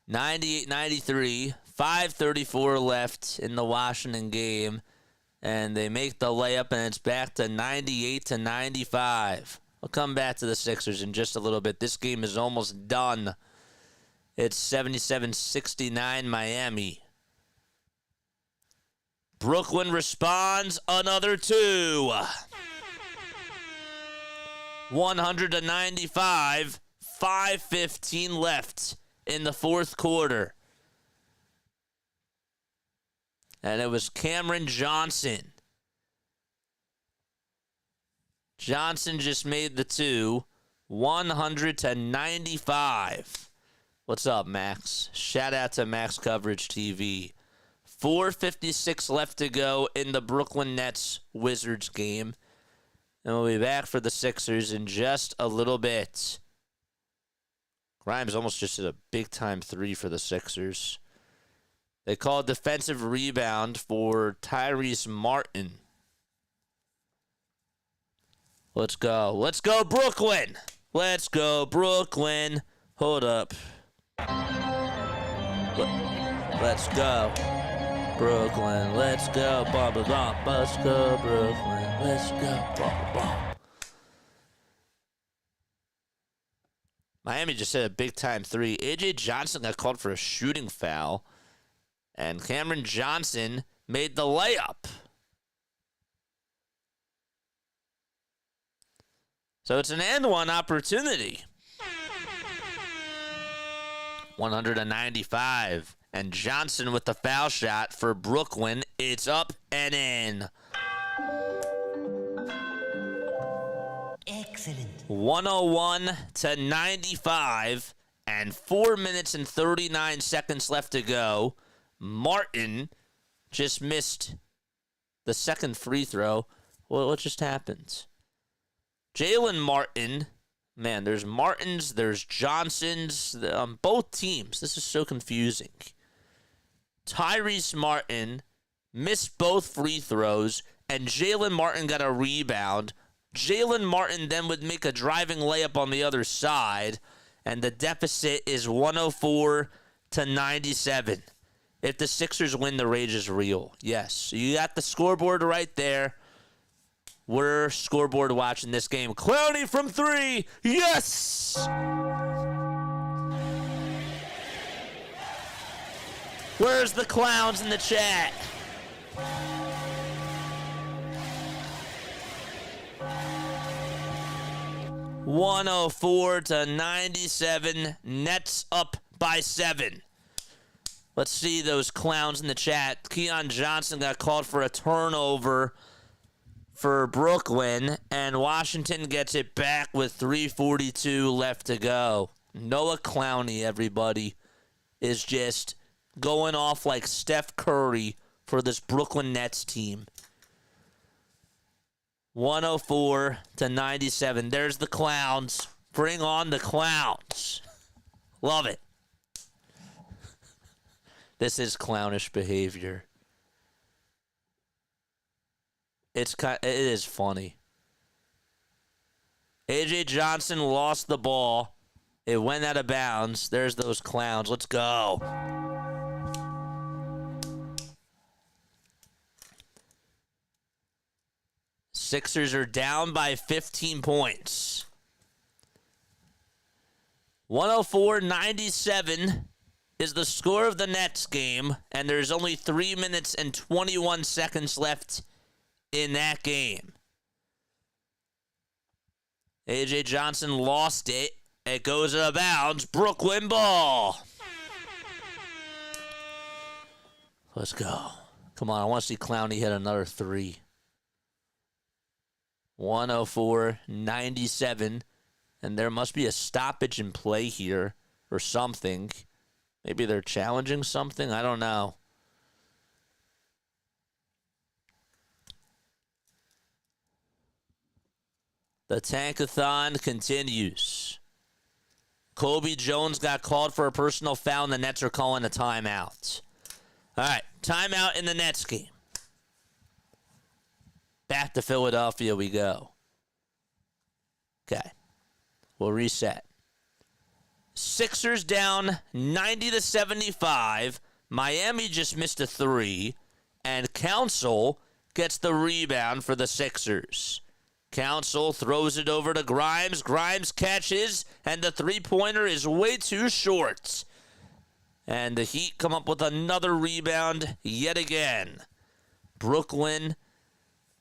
98-93, 5:34 left in the Washington game. And they make the layup, and it's back to 98-95. We'll come back to the Sixers in just a little bit. This game is almost done. It's 77-69 Miami. Brooklyn responds, another 2. 100-95, 5:15 left in the fourth quarter. And it was Cameron Johnson. Johnson just made the 2. 100-95. What's up, Max? Shout out to Max Coverage TV. 4:56 left to go in the Brooklyn Nets Wizards game. And we'll be back for the Sixers in just a little bit. Grimes almost just hit a big-time 3 for the Sixers. They called defensive rebound for Tyrese Martin. Let's go. Let's go, Brooklyn. Let's go, Brooklyn. Hold up. Let's go, Brooklyn. Let's go. Blah, blah, blah. Let's go, Brooklyn. Let's go. Blah, blah, blah. Miami just hit a big-time 3. A.J. Johnson got called for a shooting foul. And Cameron Johnson made the layup. So it's an and one opportunity. 100-95. And Johnson with the foul shot for Brooklyn. It's up and in. Excellent. 101-95. And 4 minutes and 39 seconds left to go. Martin just missed the second free throw. Well, what just happened? Jalen Martin. Man, there's Martins, there's Johnsons on both teams. This is so confusing. Tyrese Martin missed both free throws, and Jalen Martin got a rebound. Jalen Martin then would make a driving layup on the other side, and the deficit is 104-97. If the Sixers win, the rage is real. Yes. You got the scoreboard right there. We're scoreboard watching this game. Clowney from 3. Yes! Where's the clowns in the chat? (104-97). Nets up by 7. Let's see those clowns in the chat. Keon Johnson got called for a turnover for Brooklyn, and Washington gets it back with 3:42 left to go. Noah Clowney, everybody, is just going off like Steph Curry for this Brooklyn Nets team. 104-97. There's the clowns. Bring on the clowns. Love it. This is clownish behavior. It is funny. AJ Johnson lost the ball. It went out of bounds. There's those clowns. Let's go. Sixers are down by 15 points. 104-97 is the score of the Nets game, and there's only 3 minutes and 21 seconds left in that game. AJ Johnson lost it. It goes out of bounds. Brooklyn ball. Let's go. Come on, I want to see Clowney hit another 3. 104-97. And there must be a stoppage in play here or something. Maybe they're challenging something. I don't know. The tank-a-thon continues. Kobe Jones got called for a personal foul, and the Nets are calling a timeout. All right, timeout in the Nets game. Back to Philadelphia we go. Okay. We'll reset. Sixers down 90-75. Miami just missed a 3. And Council gets the rebound for the Sixers. Council throws it over to Grimes. Grimes catches, and the three-pointer is way too short. And the Heat come up with another rebound yet again. Brooklyn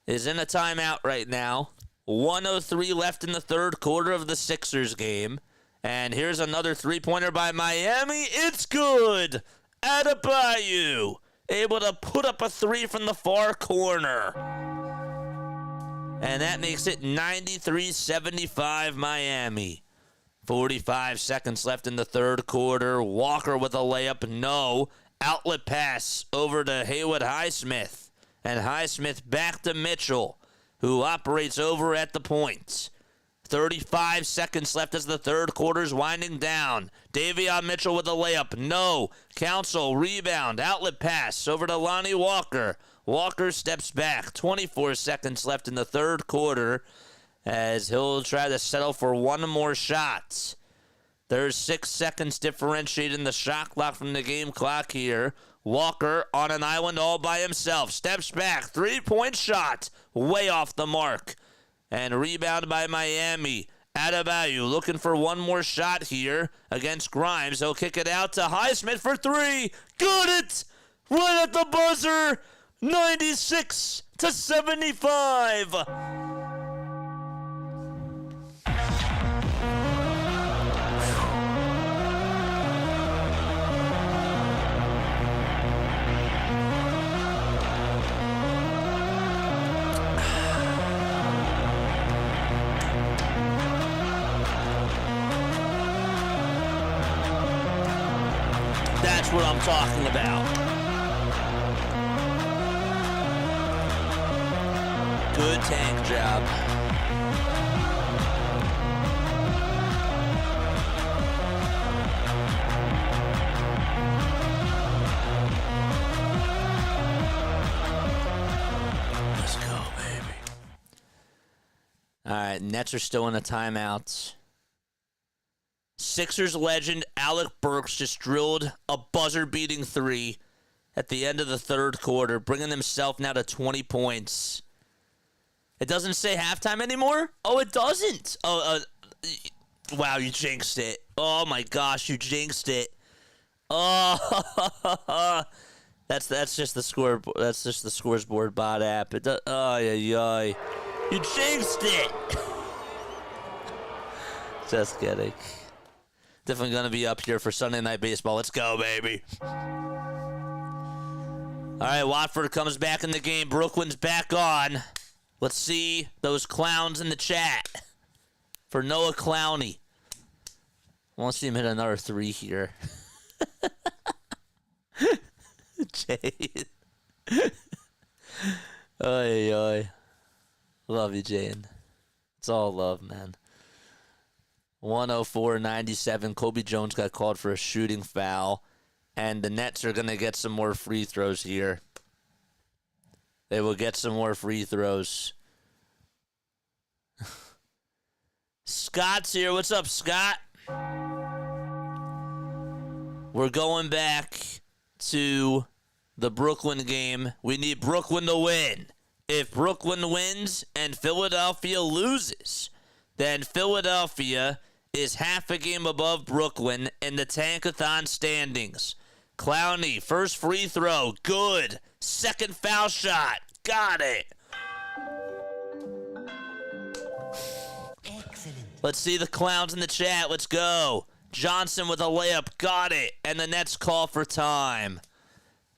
is in a timeout right now. 1:03 left in the third quarter of the Sixers game. And here's another three-pointer by Miami. It's good. Adebayo able to put up a 3 from the far corner. And that makes it 93-75 Miami. 45 seconds left in the third quarter. Walker with a layup. No. Outlet pass over to Haywood Highsmith. And Highsmith back to Mitchell, who operates over at the point. 35 seconds left as the third quarter's winding down. Davion Mitchell with a layup. No. Council rebound. Outlet pass over to Lonnie Walker. Walker steps back. 24 seconds left in the third quarter as he'll try to settle for one more shot. There's 6 seconds differentiating the shot clock from the game clock here. Walker on an island all by himself. Steps back. 3-point shot. Way off the mark. And rebound by Miami. Adebayo looking for one more shot here against Grimes. He'll kick it out to Highsmith for 3. Got it! Right at the buzzer. 96-75. That's what I'm talking about. Good tank job. Let's go, baby. All right, Nets are still in a timeout. Sixers legend Alec Burks just drilled a buzzer-beating 3 at the end of the third quarter, bringing himself now to 20 points. It doesn't say halftime anymore? Oh, it doesn't. Wow, you jinxed it. Oh, my gosh, you jinxed it. Oh, that's just the score. That's just the scores board bot app. It does. Oh, yeah. You jinxed it. Just kidding. Definitely gonna be up here for Sunday Night Baseball. Let's go, baby. All right, Watford comes back in the game. Brooklyn's back on. Let's see those clowns in the chat for Noah Clowney. I want to see him hit another 3 here. Jade. Oy. Love you, Jane. It's all love, man. 104-97. Kobe Jones got called for a shooting foul. And the Nets are going to get some more free throws here. They will get some more free throws. Scott's here. What's up, Scott? We're going back to the Brooklyn game. We need Brooklyn to win. If Brooklyn wins and Philadelphia loses, then Philadelphia is half a game above Brooklyn in the tank-a-thon standings. Clowney, first free throw, good. Second foul shot, got it. Excellent. Let's see the clowns in the chat. Let's go. Johnson with a layup, got it. And the Nets call for time.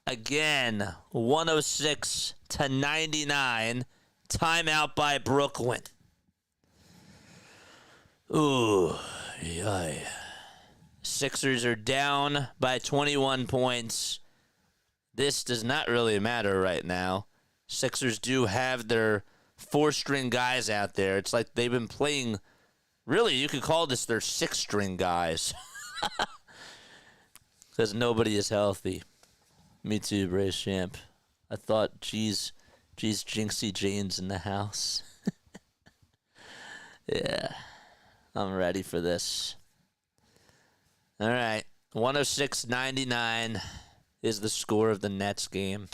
Again, 106-99. Timeout by Brooklyn. Ooh, yay. Sixers are down by 21 points. This does not really matter right now. Sixers do have their 4-string guys out there. It's like they've been playing, really, you could call this their 6-string guys. Because nobody is healthy. Me too, Brace Champ. I thought, geez, Jinxie Jane's in the house. Yeah. I'm ready for this. All right. 106-99 is the score of the Nets game.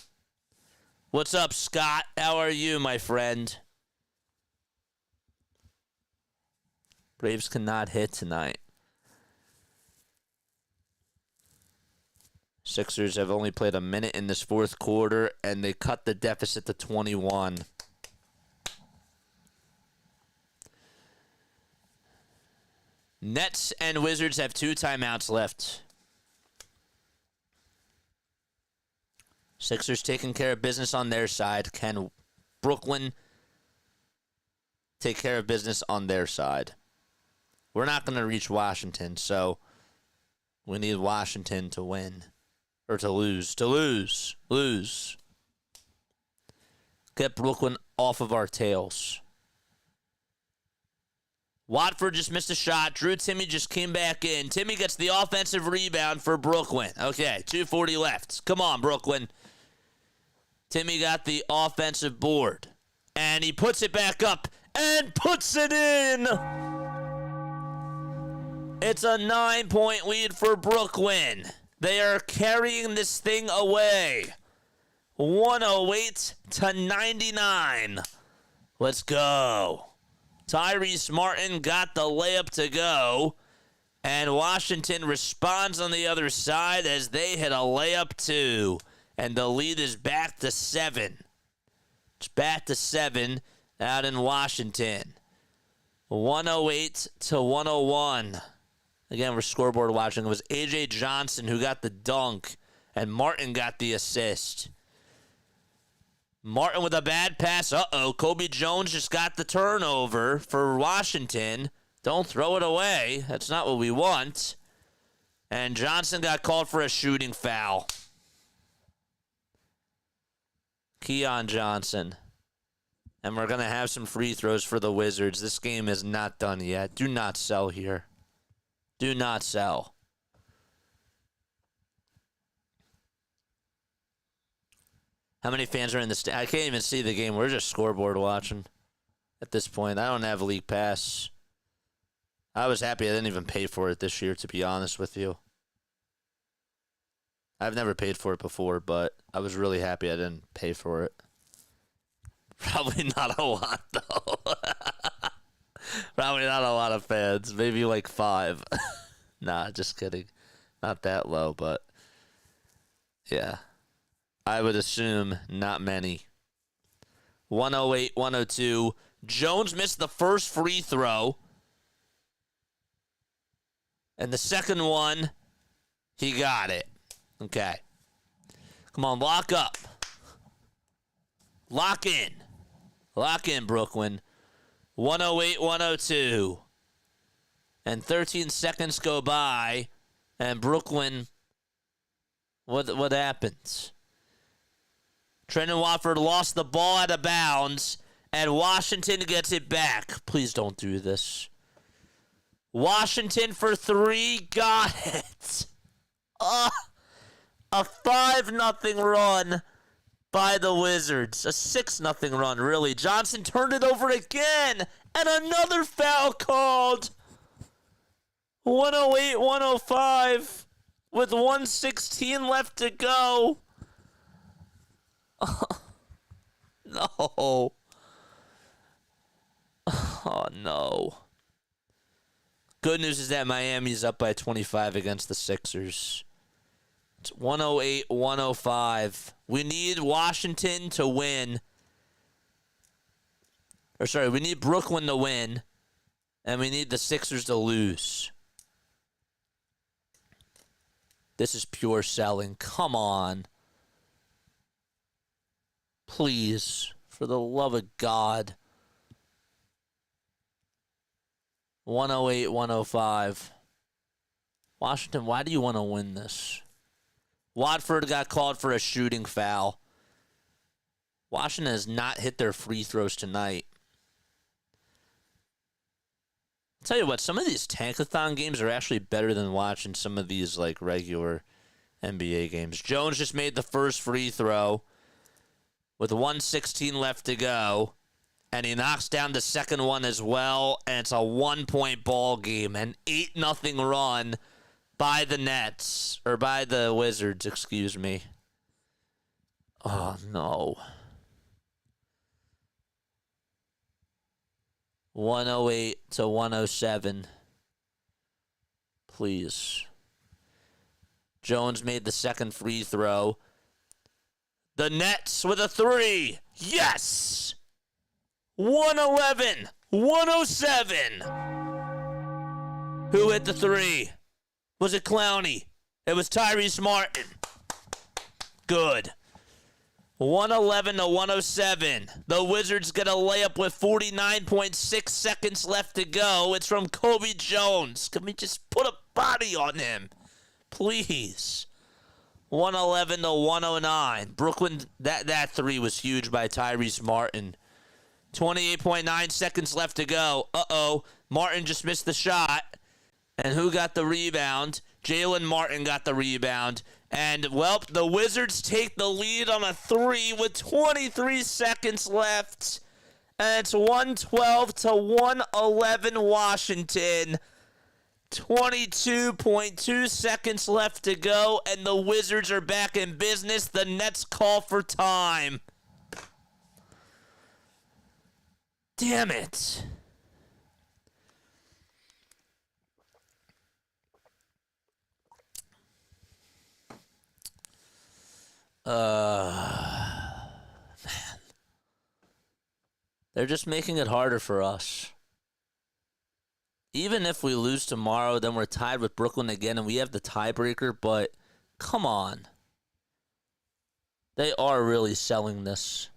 What's up, Scott? How are you, my friend? Braves cannot hit tonight. Sixers have only played a minute in this fourth quarter, and they cut the deficit to 21. Nets and Wizards have 2 timeouts left. Sixers taking care of business on their side. Can Brooklyn take care of business on their side? We're not going to reach Washington, so we need Washington to win. Or to lose. To lose. Lose. Get Brooklyn off of our tails. Watford just missed a shot. Drew Timmy just came back in. Timmy gets the offensive rebound for Brooklyn. Okay, 2:40 left. Come on, Brooklyn. Timmy got the offensive board. And he puts it back up and puts it in. It's a 9-point lead for Brooklyn. They are carrying this thing away. 108-99. Let's go. Tyrese Martin got the layup to go. And Washington responds on the other side as they hit a layup too. And the lead is back to 7. It's back to 7 out in Washington. 108-101. Again, we're scoreboard watching. It was A.J. Johnson who got the dunk, and Martin got the assist. Martin with a bad pass. Uh-oh, Kobe Jones just got the turnover for Washington. Don't throw it away. That's not what we want. And Johnson got called for a shooting foul. Keon Johnson. And we're going to have some free throws for the Wizards. This game is not done yet. Do not sell here. Do not sell. How many fans are in the I can't even see the game. We're just scoreboard watching at this point. I don't have a league pass. I was happy I didn't even pay for it this year, to be honest with you. I've never paid for it before, but I was really happy I didn't pay for it. Probably not a lot, though. Probably not a lot of fans. Maybe like 5. Nah, just kidding. Not that low, but yeah. I would assume not many. 108, 102. Jones missed the first free throw. And the second one, he got it. Okay. Come on, lock up. Lock in. Lock in, Brooklyn. 108, 102. And 13 seconds go by. And Brooklyn, what happens? Trendon Watford lost the ball out of bounds. And Washington gets it back. Please don't do this. Washington for 3. Got it. A 5-0 run by the Wizards. A 6-0 run, really. Johnson turned it over again. And another foul called. 108, 105. With 1:16 left to go. No. Oh, no. Good news is that Miami's up by 25 against the Sixers. It's 108, 105. We need Washington to win. We need Brooklyn to win. And we need the Sixers to lose. This is pure selling. Come on. Please, for the love of God. 108, 105. Washington, why do you want to win this? Watford got called for a shooting foul. Washington has not hit their free throws tonight. I'll tell you what, some of these tank-a-thon games are actually better than watching some of these like regular NBA games. Jones just made the first free throw with 1:16 left to go. And he knocks down the second one as well. And it's a 1-point ball game. An 8-0 run by the Nets. Or by the Wizards, excuse me. Oh, no. 108 to 107. Please. Jones made the second free throw. The Nets with a 3. Yes! 111, 107. Who hit the 3? Was it Clowney? It was Tyrese Martin. Good. 111 to 107. The Wizards get a layup with 49.6 seconds left to go. It's from Kobe Jones. Can we just put a body on him? Please. 111 to 109. Brooklyn, that 3 was huge by Tyrese Martin. 28.9 seconds left to go. Uh-oh. Martin just missed the shot. And who got the rebound? Jalen Martin got the rebound. And, well, the Wizards take the lead on a 3 with 23 seconds left. And it's 112 to 111 Washington. 22.2 seconds left to go. And the Wizards are back in business. The Nets call for time. Damn it. Man. They're just making it harder for us. Even if we lose tomorrow, then we're tied with Brooklyn again and we have the tiebreaker, but come on. They are really selling this.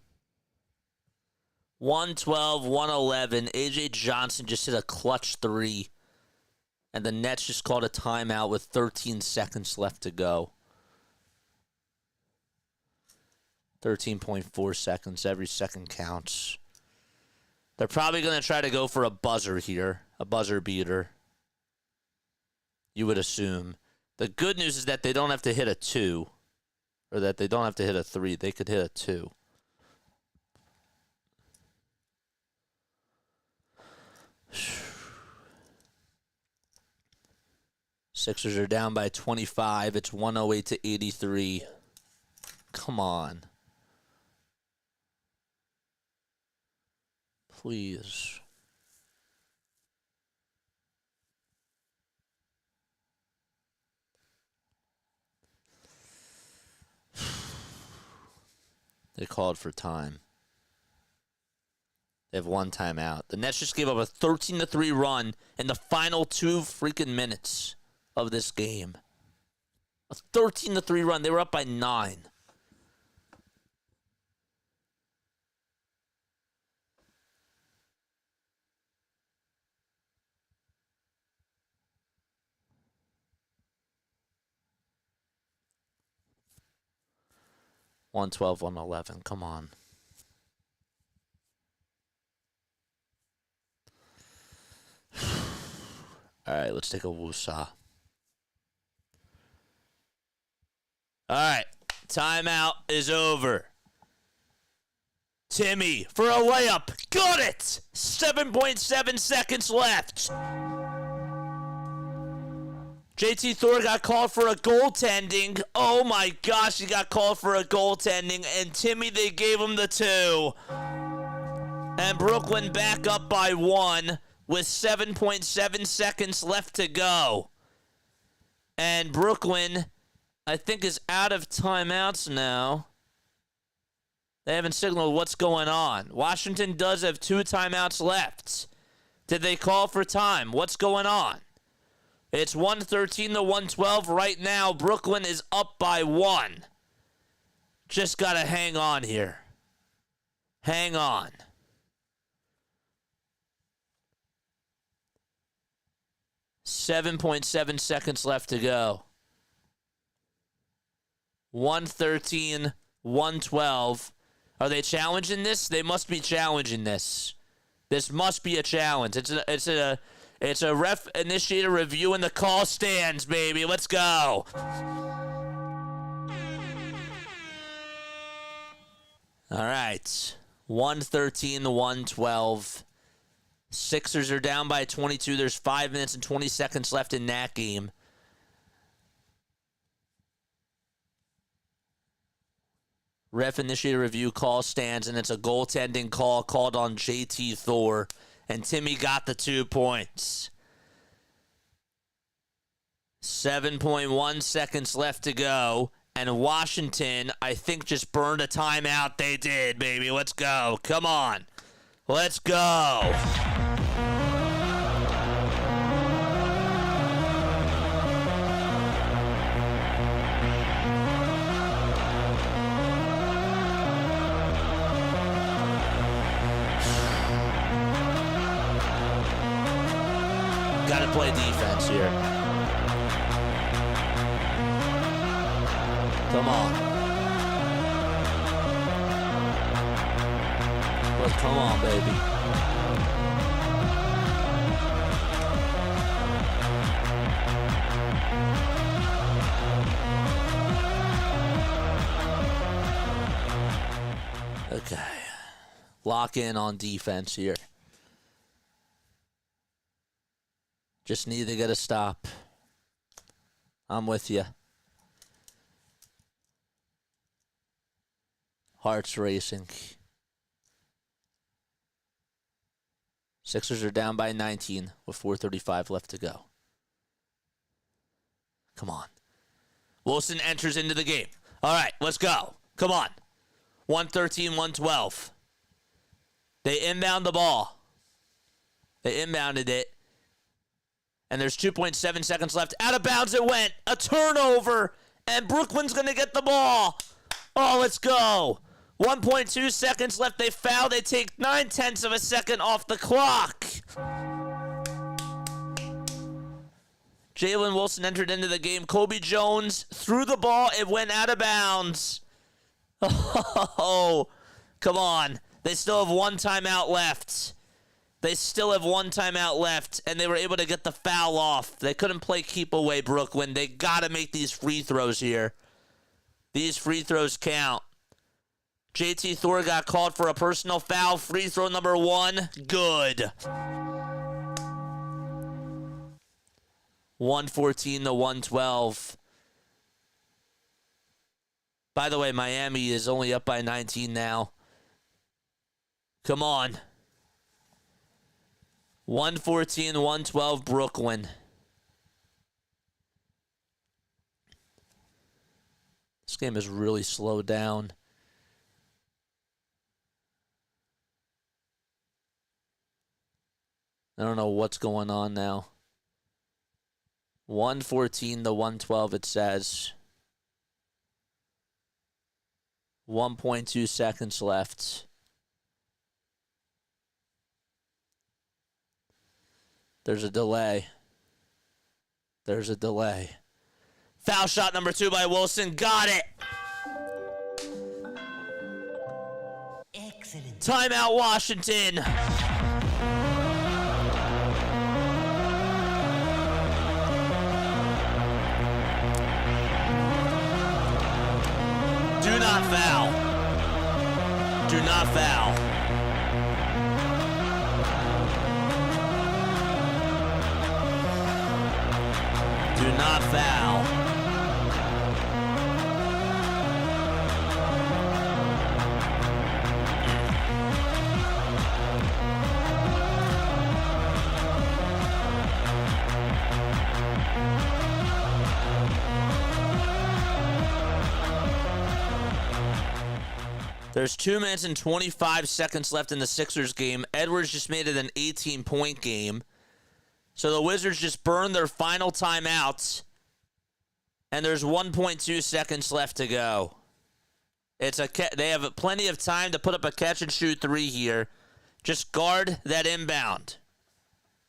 112, 111. A.J. Johnson just hit a clutch 3. And the Nets just called a timeout with 13 seconds left to go. 13.4 seconds. Every second counts. They're probably going to try to go for a buzzer here. A buzzer beater. You would assume. The good news is that they don't have to hit a 2. Or that they don't have to hit a 3. They could hit a 2. Sixers are down by 25. It's 108 to 83. Come on. Please. They called for time. They have one timeout. The Nets just gave up a 13-3 run in the final 2 freaking minutes of this game. A 13-3 run. They were up by 9. One 111. Come on. All right, let's take a woosah. All right, timeout is over. Timmy for a layup. Got it! 7.7 seconds left. JT Thor got called for a goaltending. Oh my gosh, he got called for a goaltending. And Timmy, they gave him the 2. And Brooklyn back up by 1 with 7.7 seconds left to go. And Brooklyn, I think, is out of timeouts now. They haven't signaled what's going on. Washington does have 2 timeouts left. Did they call for time? What's going on? It's 113 to 112 right now. Brooklyn is up by 1. Just got to hang on here. Hang on. .7 seconds left to go. 113, 112. Are they challenging this? They must be challenging this. This must be a challenge. It's a ref initiator review and the call stands, baby. Let's go. All right. 113 to 112. Sixers are down by 22. There's 5 minutes and 20 seconds left in that game. Ref initiator review call stands, and it's a goaltending call called on JT Thor. And Timmy got the 2 points. 7.1 seconds left to go. And Washington, I think, just burned a timeout. They did, baby. Let's go. Come on. Let's go. Got to play defense here. Come on. Let's come on, baby. Okay. Lock in on defense here. Just need to get a stop. I'm with you. Heart's racing. Sixers are down by 19 with 4:35 left to go. Come on. Wilson enters into the game. All right, let's go. Come on. 113, 112. They inbound the ball. They inbounded it. And there's 2.7 seconds left. Out of bounds it went. A turnover. And Brooklyn's going to get the ball. Oh, let's go. 1.2 seconds left. They foul. They take 9/10 of a second off the clock. Jalen Wilson entered into the game. Kobe Jones threw the ball. It went out of bounds. Oh, come on. They still have 1 timeout left. They still have 1 timeout left, and they were able to get the foul off. They couldn't play keep away Brooklyn. They got to make these free throws here. These free throws count. JT Thor got called for a personal foul. Free throw number 1. Good. 114 to 112. By the way, Miami is only up by 19 now. Come on. 114 to 112 Brooklyn. This game is really slowed down. I don't know what's going on now. 114 to 112, it says. 1.2 seconds left. There's a delay. There's a delay. Foul shot number 2 by Wilson. Got it. Excellent. Timeout, Washington. Do not foul. Do not foul. Do not foul. There's 2 minutes and 25 seconds left in the Sixers game. Edwards just made it an 18-point game. So the Wizards just burned their final timeouts, and there's 1.2 seconds left to go. They have plenty of time to put up a catch-and-shoot 3 here. Just guard that inbound.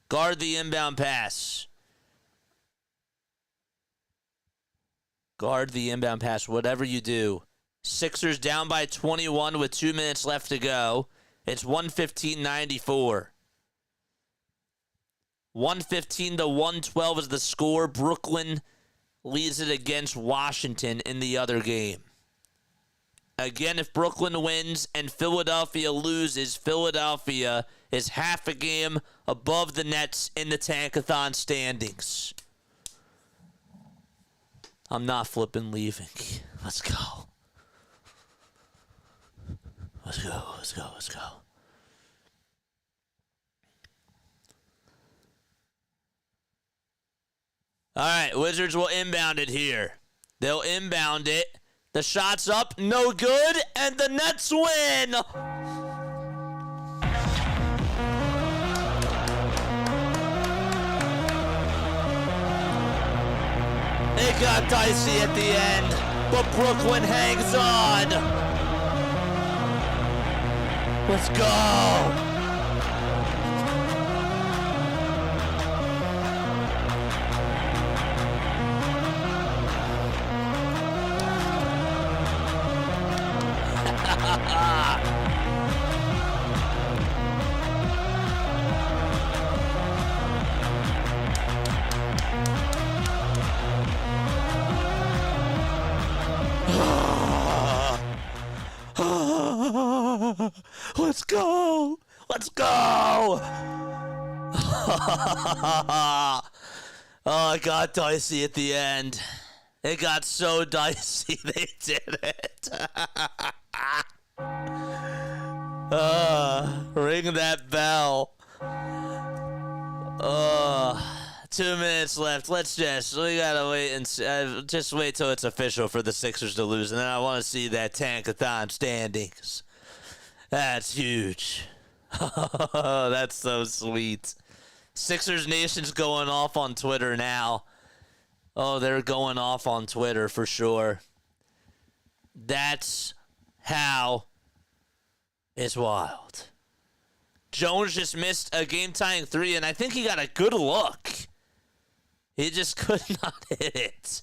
Guard the inbound pass. Guard the inbound pass, whatever you do. Sixers down by 21 with 2 minutes left to go. It's 115-94. 115 to 112 is the score. Brooklyn leads it against Washington in the other game. Again, if Brooklyn wins and Philadelphia loses, Philadelphia is half a game above the Nets in the tank-a-thon standings. I'm not flipping leaving. Let's go. Let's go, let's go, let's go. All right, Wizards will inbound it here. They'll inbound it. The shot's up, no good, and the Nets win! It got dicey at the end, but Brooklyn hangs on. Let's go! Let's go! Let's go! Oh, it got dicey at the end. It got so dicey they did it. Ring that bell. 2 minutes left. We gotta wait and just wait till it's official for the Sixers to lose, and then I want to see that tank-a-thon standings. That's huge. That's so sweet. Sixers Nation's going off on Twitter now. Oh, they're going off on Twitter for sure. That's how it's wild. Jones just missed a game-tying 3, and I think he got a good look. He just could not hit it.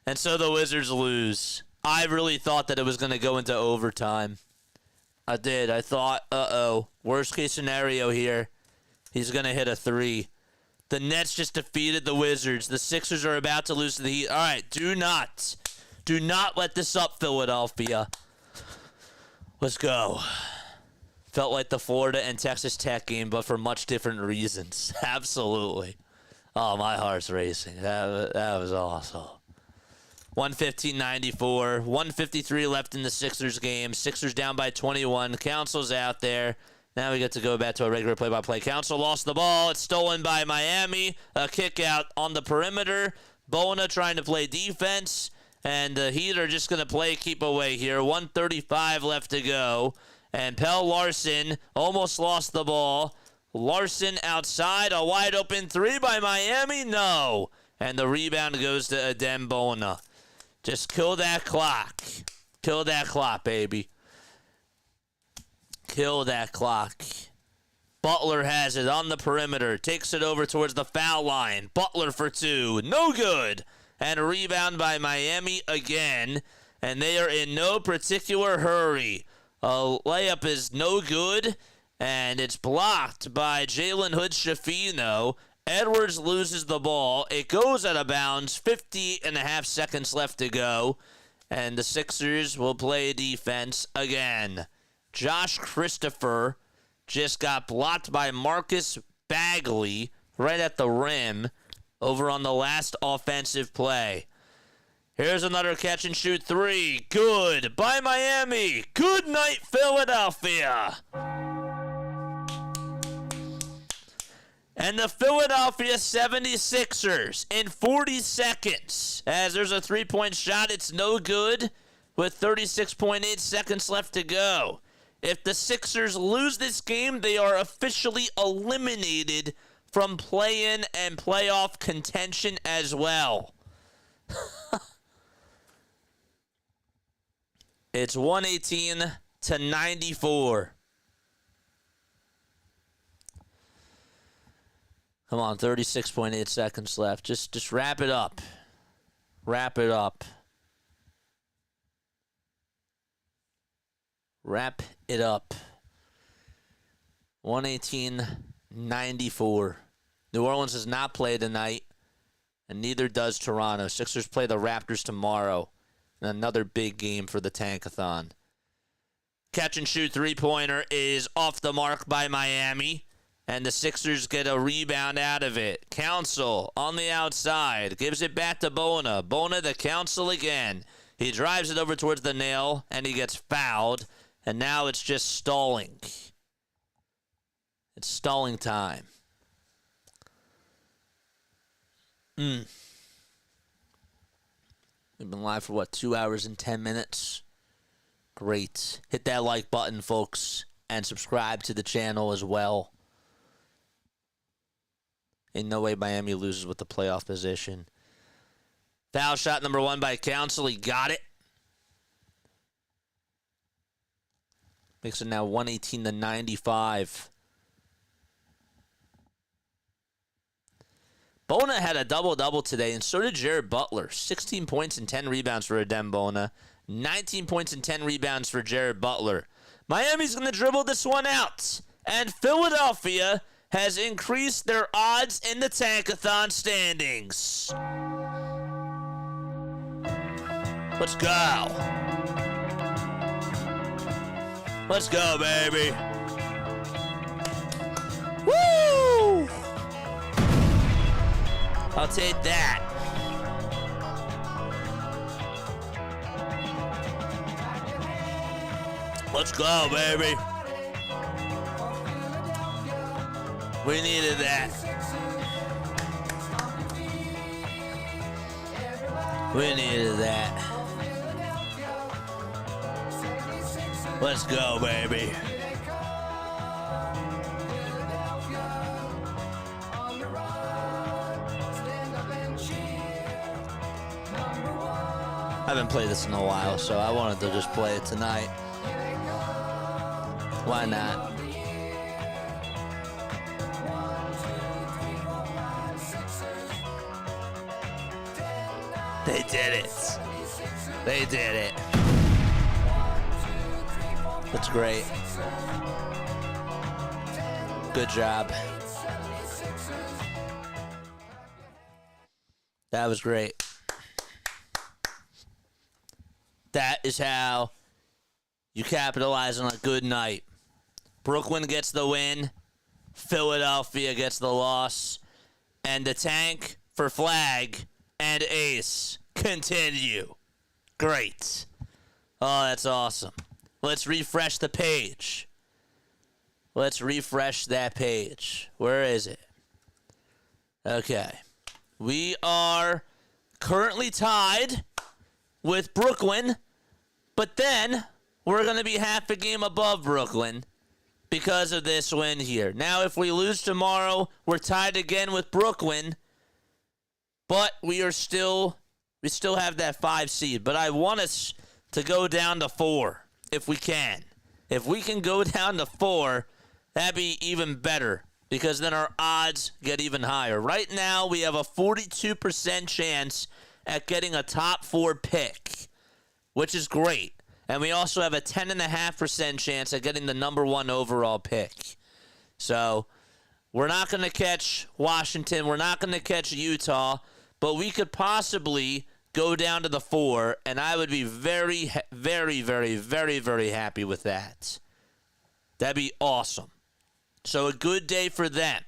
And so the Wizards lose. I really thought that it was going to go into overtime. I did. I thought, worst case scenario here. He's going to hit a 3. The Nets just defeated the Wizards. The Sixers are about to lose to the Heat. All right, do not let this up, Philadelphia. Let's go. Felt like the Florida and Texas Tech game, but for much different reasons. Absolutely. Oh, my heart's racing. That was awesome. 115-94. 153 left in the Sixers game. Sixers down by 21. Council's out there. Now we get to go back to a regular play-by-play. Council lost the ball. It's stolen by Miami. A kick out on the perimeter. Bona trying to play defense. And the Heat are just going to play keep away here. 135 left to go. And Pell Larson almost lost the ball. Larson outside. A wide open three by Miami. No. And the rebound goes to Adem Bona. Just kill that clock. Kill that clock, baby. Kill that clock. Butler has it on the perimeter. Takes it over towards the foul line. Butler for two. No good. And a rebound by Miami again. And they are in no particular hurry. A layup is no good. And it's blocked by Jalen Hood-Schifino. Edwards loses the ball. It goes out of bounds. 50.5 seconds left to go. And the Sixers will play defense again. Josh Christopher just got blocked by Marcus Bagley right at the rim over on the last offensive play. Here's another catch and shoot three. Good by Miami. Good night, Philadelphia. And the Philadelphia 76ers in 40 seconds. As there's a three-point shot, it's no good with 36.8 seconds left to go. If the Sixers lose this game, they are officially eliminated from play-in and playoff contention as well. It's 118-94. Come on, 36.8 seconds left. Just wrap it up. Wrap it up. Wrap it up. 118-94. New Orleans does not play tonight, and neither does Toronto. Sixers play the Raptors tomorrow. Another big game for the tank-a-thon. Catch and shoot three-pointer is off the mark by Miami, and the Sixers get a rebound out of it. Council on the outside. Gives it back to Bona. Bona to Council again. He drives it over towards the nail, and he gets fouled. And now it's just stalling. It's stalling time. We've been live for, 2 hours and 10 minutes? Great. Hit that like button, folks, and subscribe to the channel as well. In no way Miami loses with the playoff position. Foul shot number one by Council. He got it. Makes it now 118-95. Bona had a double-double today, and so did Jared Butler. 16 points and 10 rebounds for Adem Bona. 19 points and 10 rebounds for Jared Butler. Miami's going to dribble this one out. And Philadelphia has increased their odds in the tank-a-thon standings. Let's go. Let's go, baby. Woo! I'll take that. Let's go, baby. We needed that. We needed that. Let's go, baby. I haven't played this in a while, so I wanted to just play it tonight. Why not? They did it. They did it. That's great. Good job. That was great. That is how you capitalize on a good night. Brooklyn gets the win. Philadelphia gets the loss. And the tank for flag and ace continue. Great. Oh, that's awesome. Let's refresh the page. Let's refresh that page. Where is it? Okay. We are currently tied with Brooklyn, but then we're going to be half a game above Brooklyn because of this win here. Now, if we lose tomorrow, we're tied again with Brooklyn, but we still have that 5 seed. But I want us to go down to 4 if we can. If we can go down to 4, that'd be even better because then our odds get even higher. Right now, we have a 42% chance at getting a top 4 pick, which is great. And we also have a 10.5% chance at getting the number 1 overall pick. So we're not going to catch Washington. We're not going to catch Utah. But we could possibly go down to the 4, and I would be very, very, very, very, very happy with that. That'd be awesome. So a good day for them.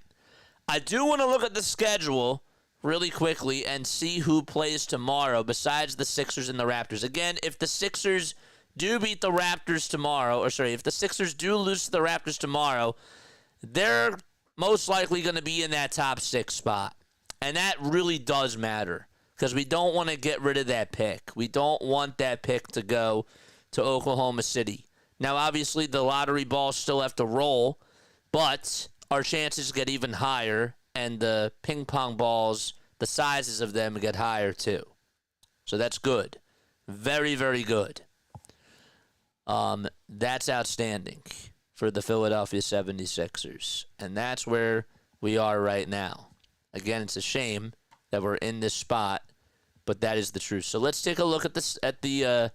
I do want to look at the schedule really quickly and see who plays tomorrow besides the Sixers and the Raptors. Again, if the Sixers do beat the Raptors tomorrow, if the Sixers do lose to the Raptors tomorrow, they're most likely going to be in that top 6 spot. And that really does matter because we don't want to get rid of that pick. We don't want that pick to go to Oklahoma City. Now, obviously, the lottery balls still have to roll, but our chances get even higher, and the ping pong balls, the sizes of them get higher too. So that's good. Very, very good. That's outstanding for the Philadelphia 76ers. And that's where we are right now. Again, it's a shame that we're in this spot, but that is the truth. So let's take a look at this at the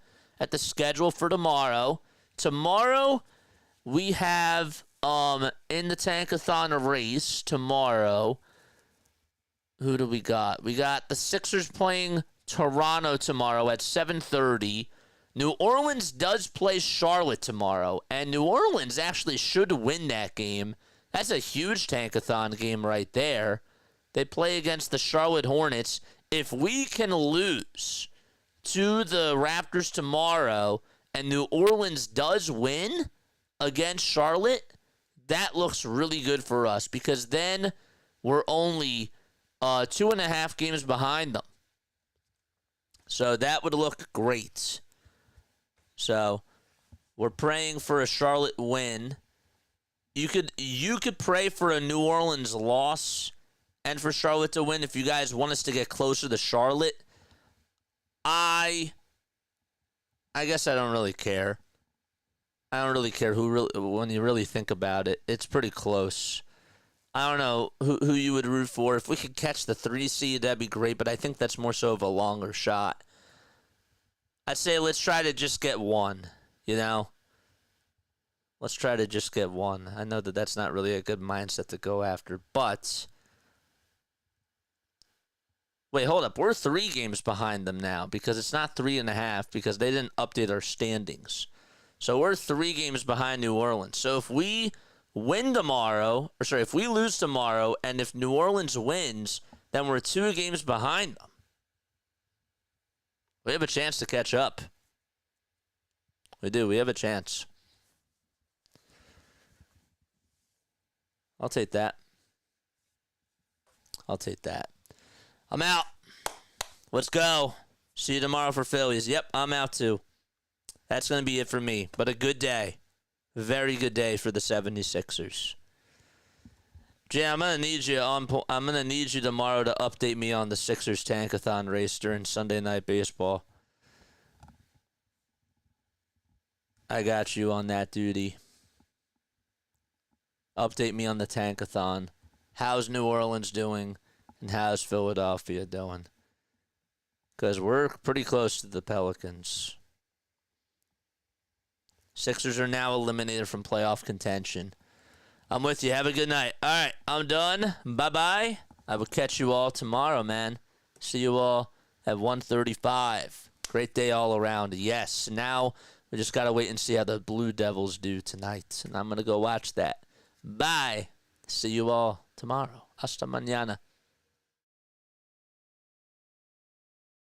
schedule for tomorrow. Tomorrow we have in the tank-a-thon race tomorrow. Who do we got? We got the Sixers playing Toronto tomorrow at 7:30. New Orleans does play Charlotte tomorrow, and New Orleans actually should win that game. That's a huge tank-a-thon game right there. They play against the Charlotte Hornets. If we can lose to the Raptors tomorrow and New Orleans does win against Charlotte, that looks really good for us because then we're only 2.5 games behind them. So that would look great. So we're praying for a Charlotte win. You could pray for a New Orleans loss and for Charlotte to win if you guys want us to get closer to Charlotte. I guess I don't really care. I don't really care when you really think about it. It's pretty close. I don't know who you would root for. If we could catch the 3 seed, that'd be great, but I think that's more so of a longer shot. I'd say let's try to just get 1, you know? Let's try to just get 1. I know that that's not really a good mindset to go after, but wait, hold up. We're 3 games behind them now because it's not 3.5 because they didn't update our standings. So we're 3 games behind New Orleans. So if we win tomorrow, if we lose tomorrow, and if New Orleans wins, then we're 2 games behind them. We have a chance to catch up. We do. We have a chance. I'll take that. I'll take that. I'm out. Let's go. See you tomorrow for Phillies. Yep, I'm out too. That's going to be it for me. But a good day. Very good day for the 76ers. Jay, I'm going to need you tomorrow to update me on the Sixers tank-a-thon race during Sunday Night Baseball. I got you on that duty. Update me on the tank-a-thon. How's New Orleans doing? And how's Philadelphia doing? Because we're pretty close to the Pelicans. Sixers are now eliminated from playoff contention. I'm with you. Have a good night. All right, I'm done. Bye-bye. I will catch you all tomorrow, man. See you all at 1:35. Great day all around. Yes, now we just got to wait and see how the Blue Devils do tonight. And I'm going to go watch that. Bye. See you all tomorrow. Hasta mañana.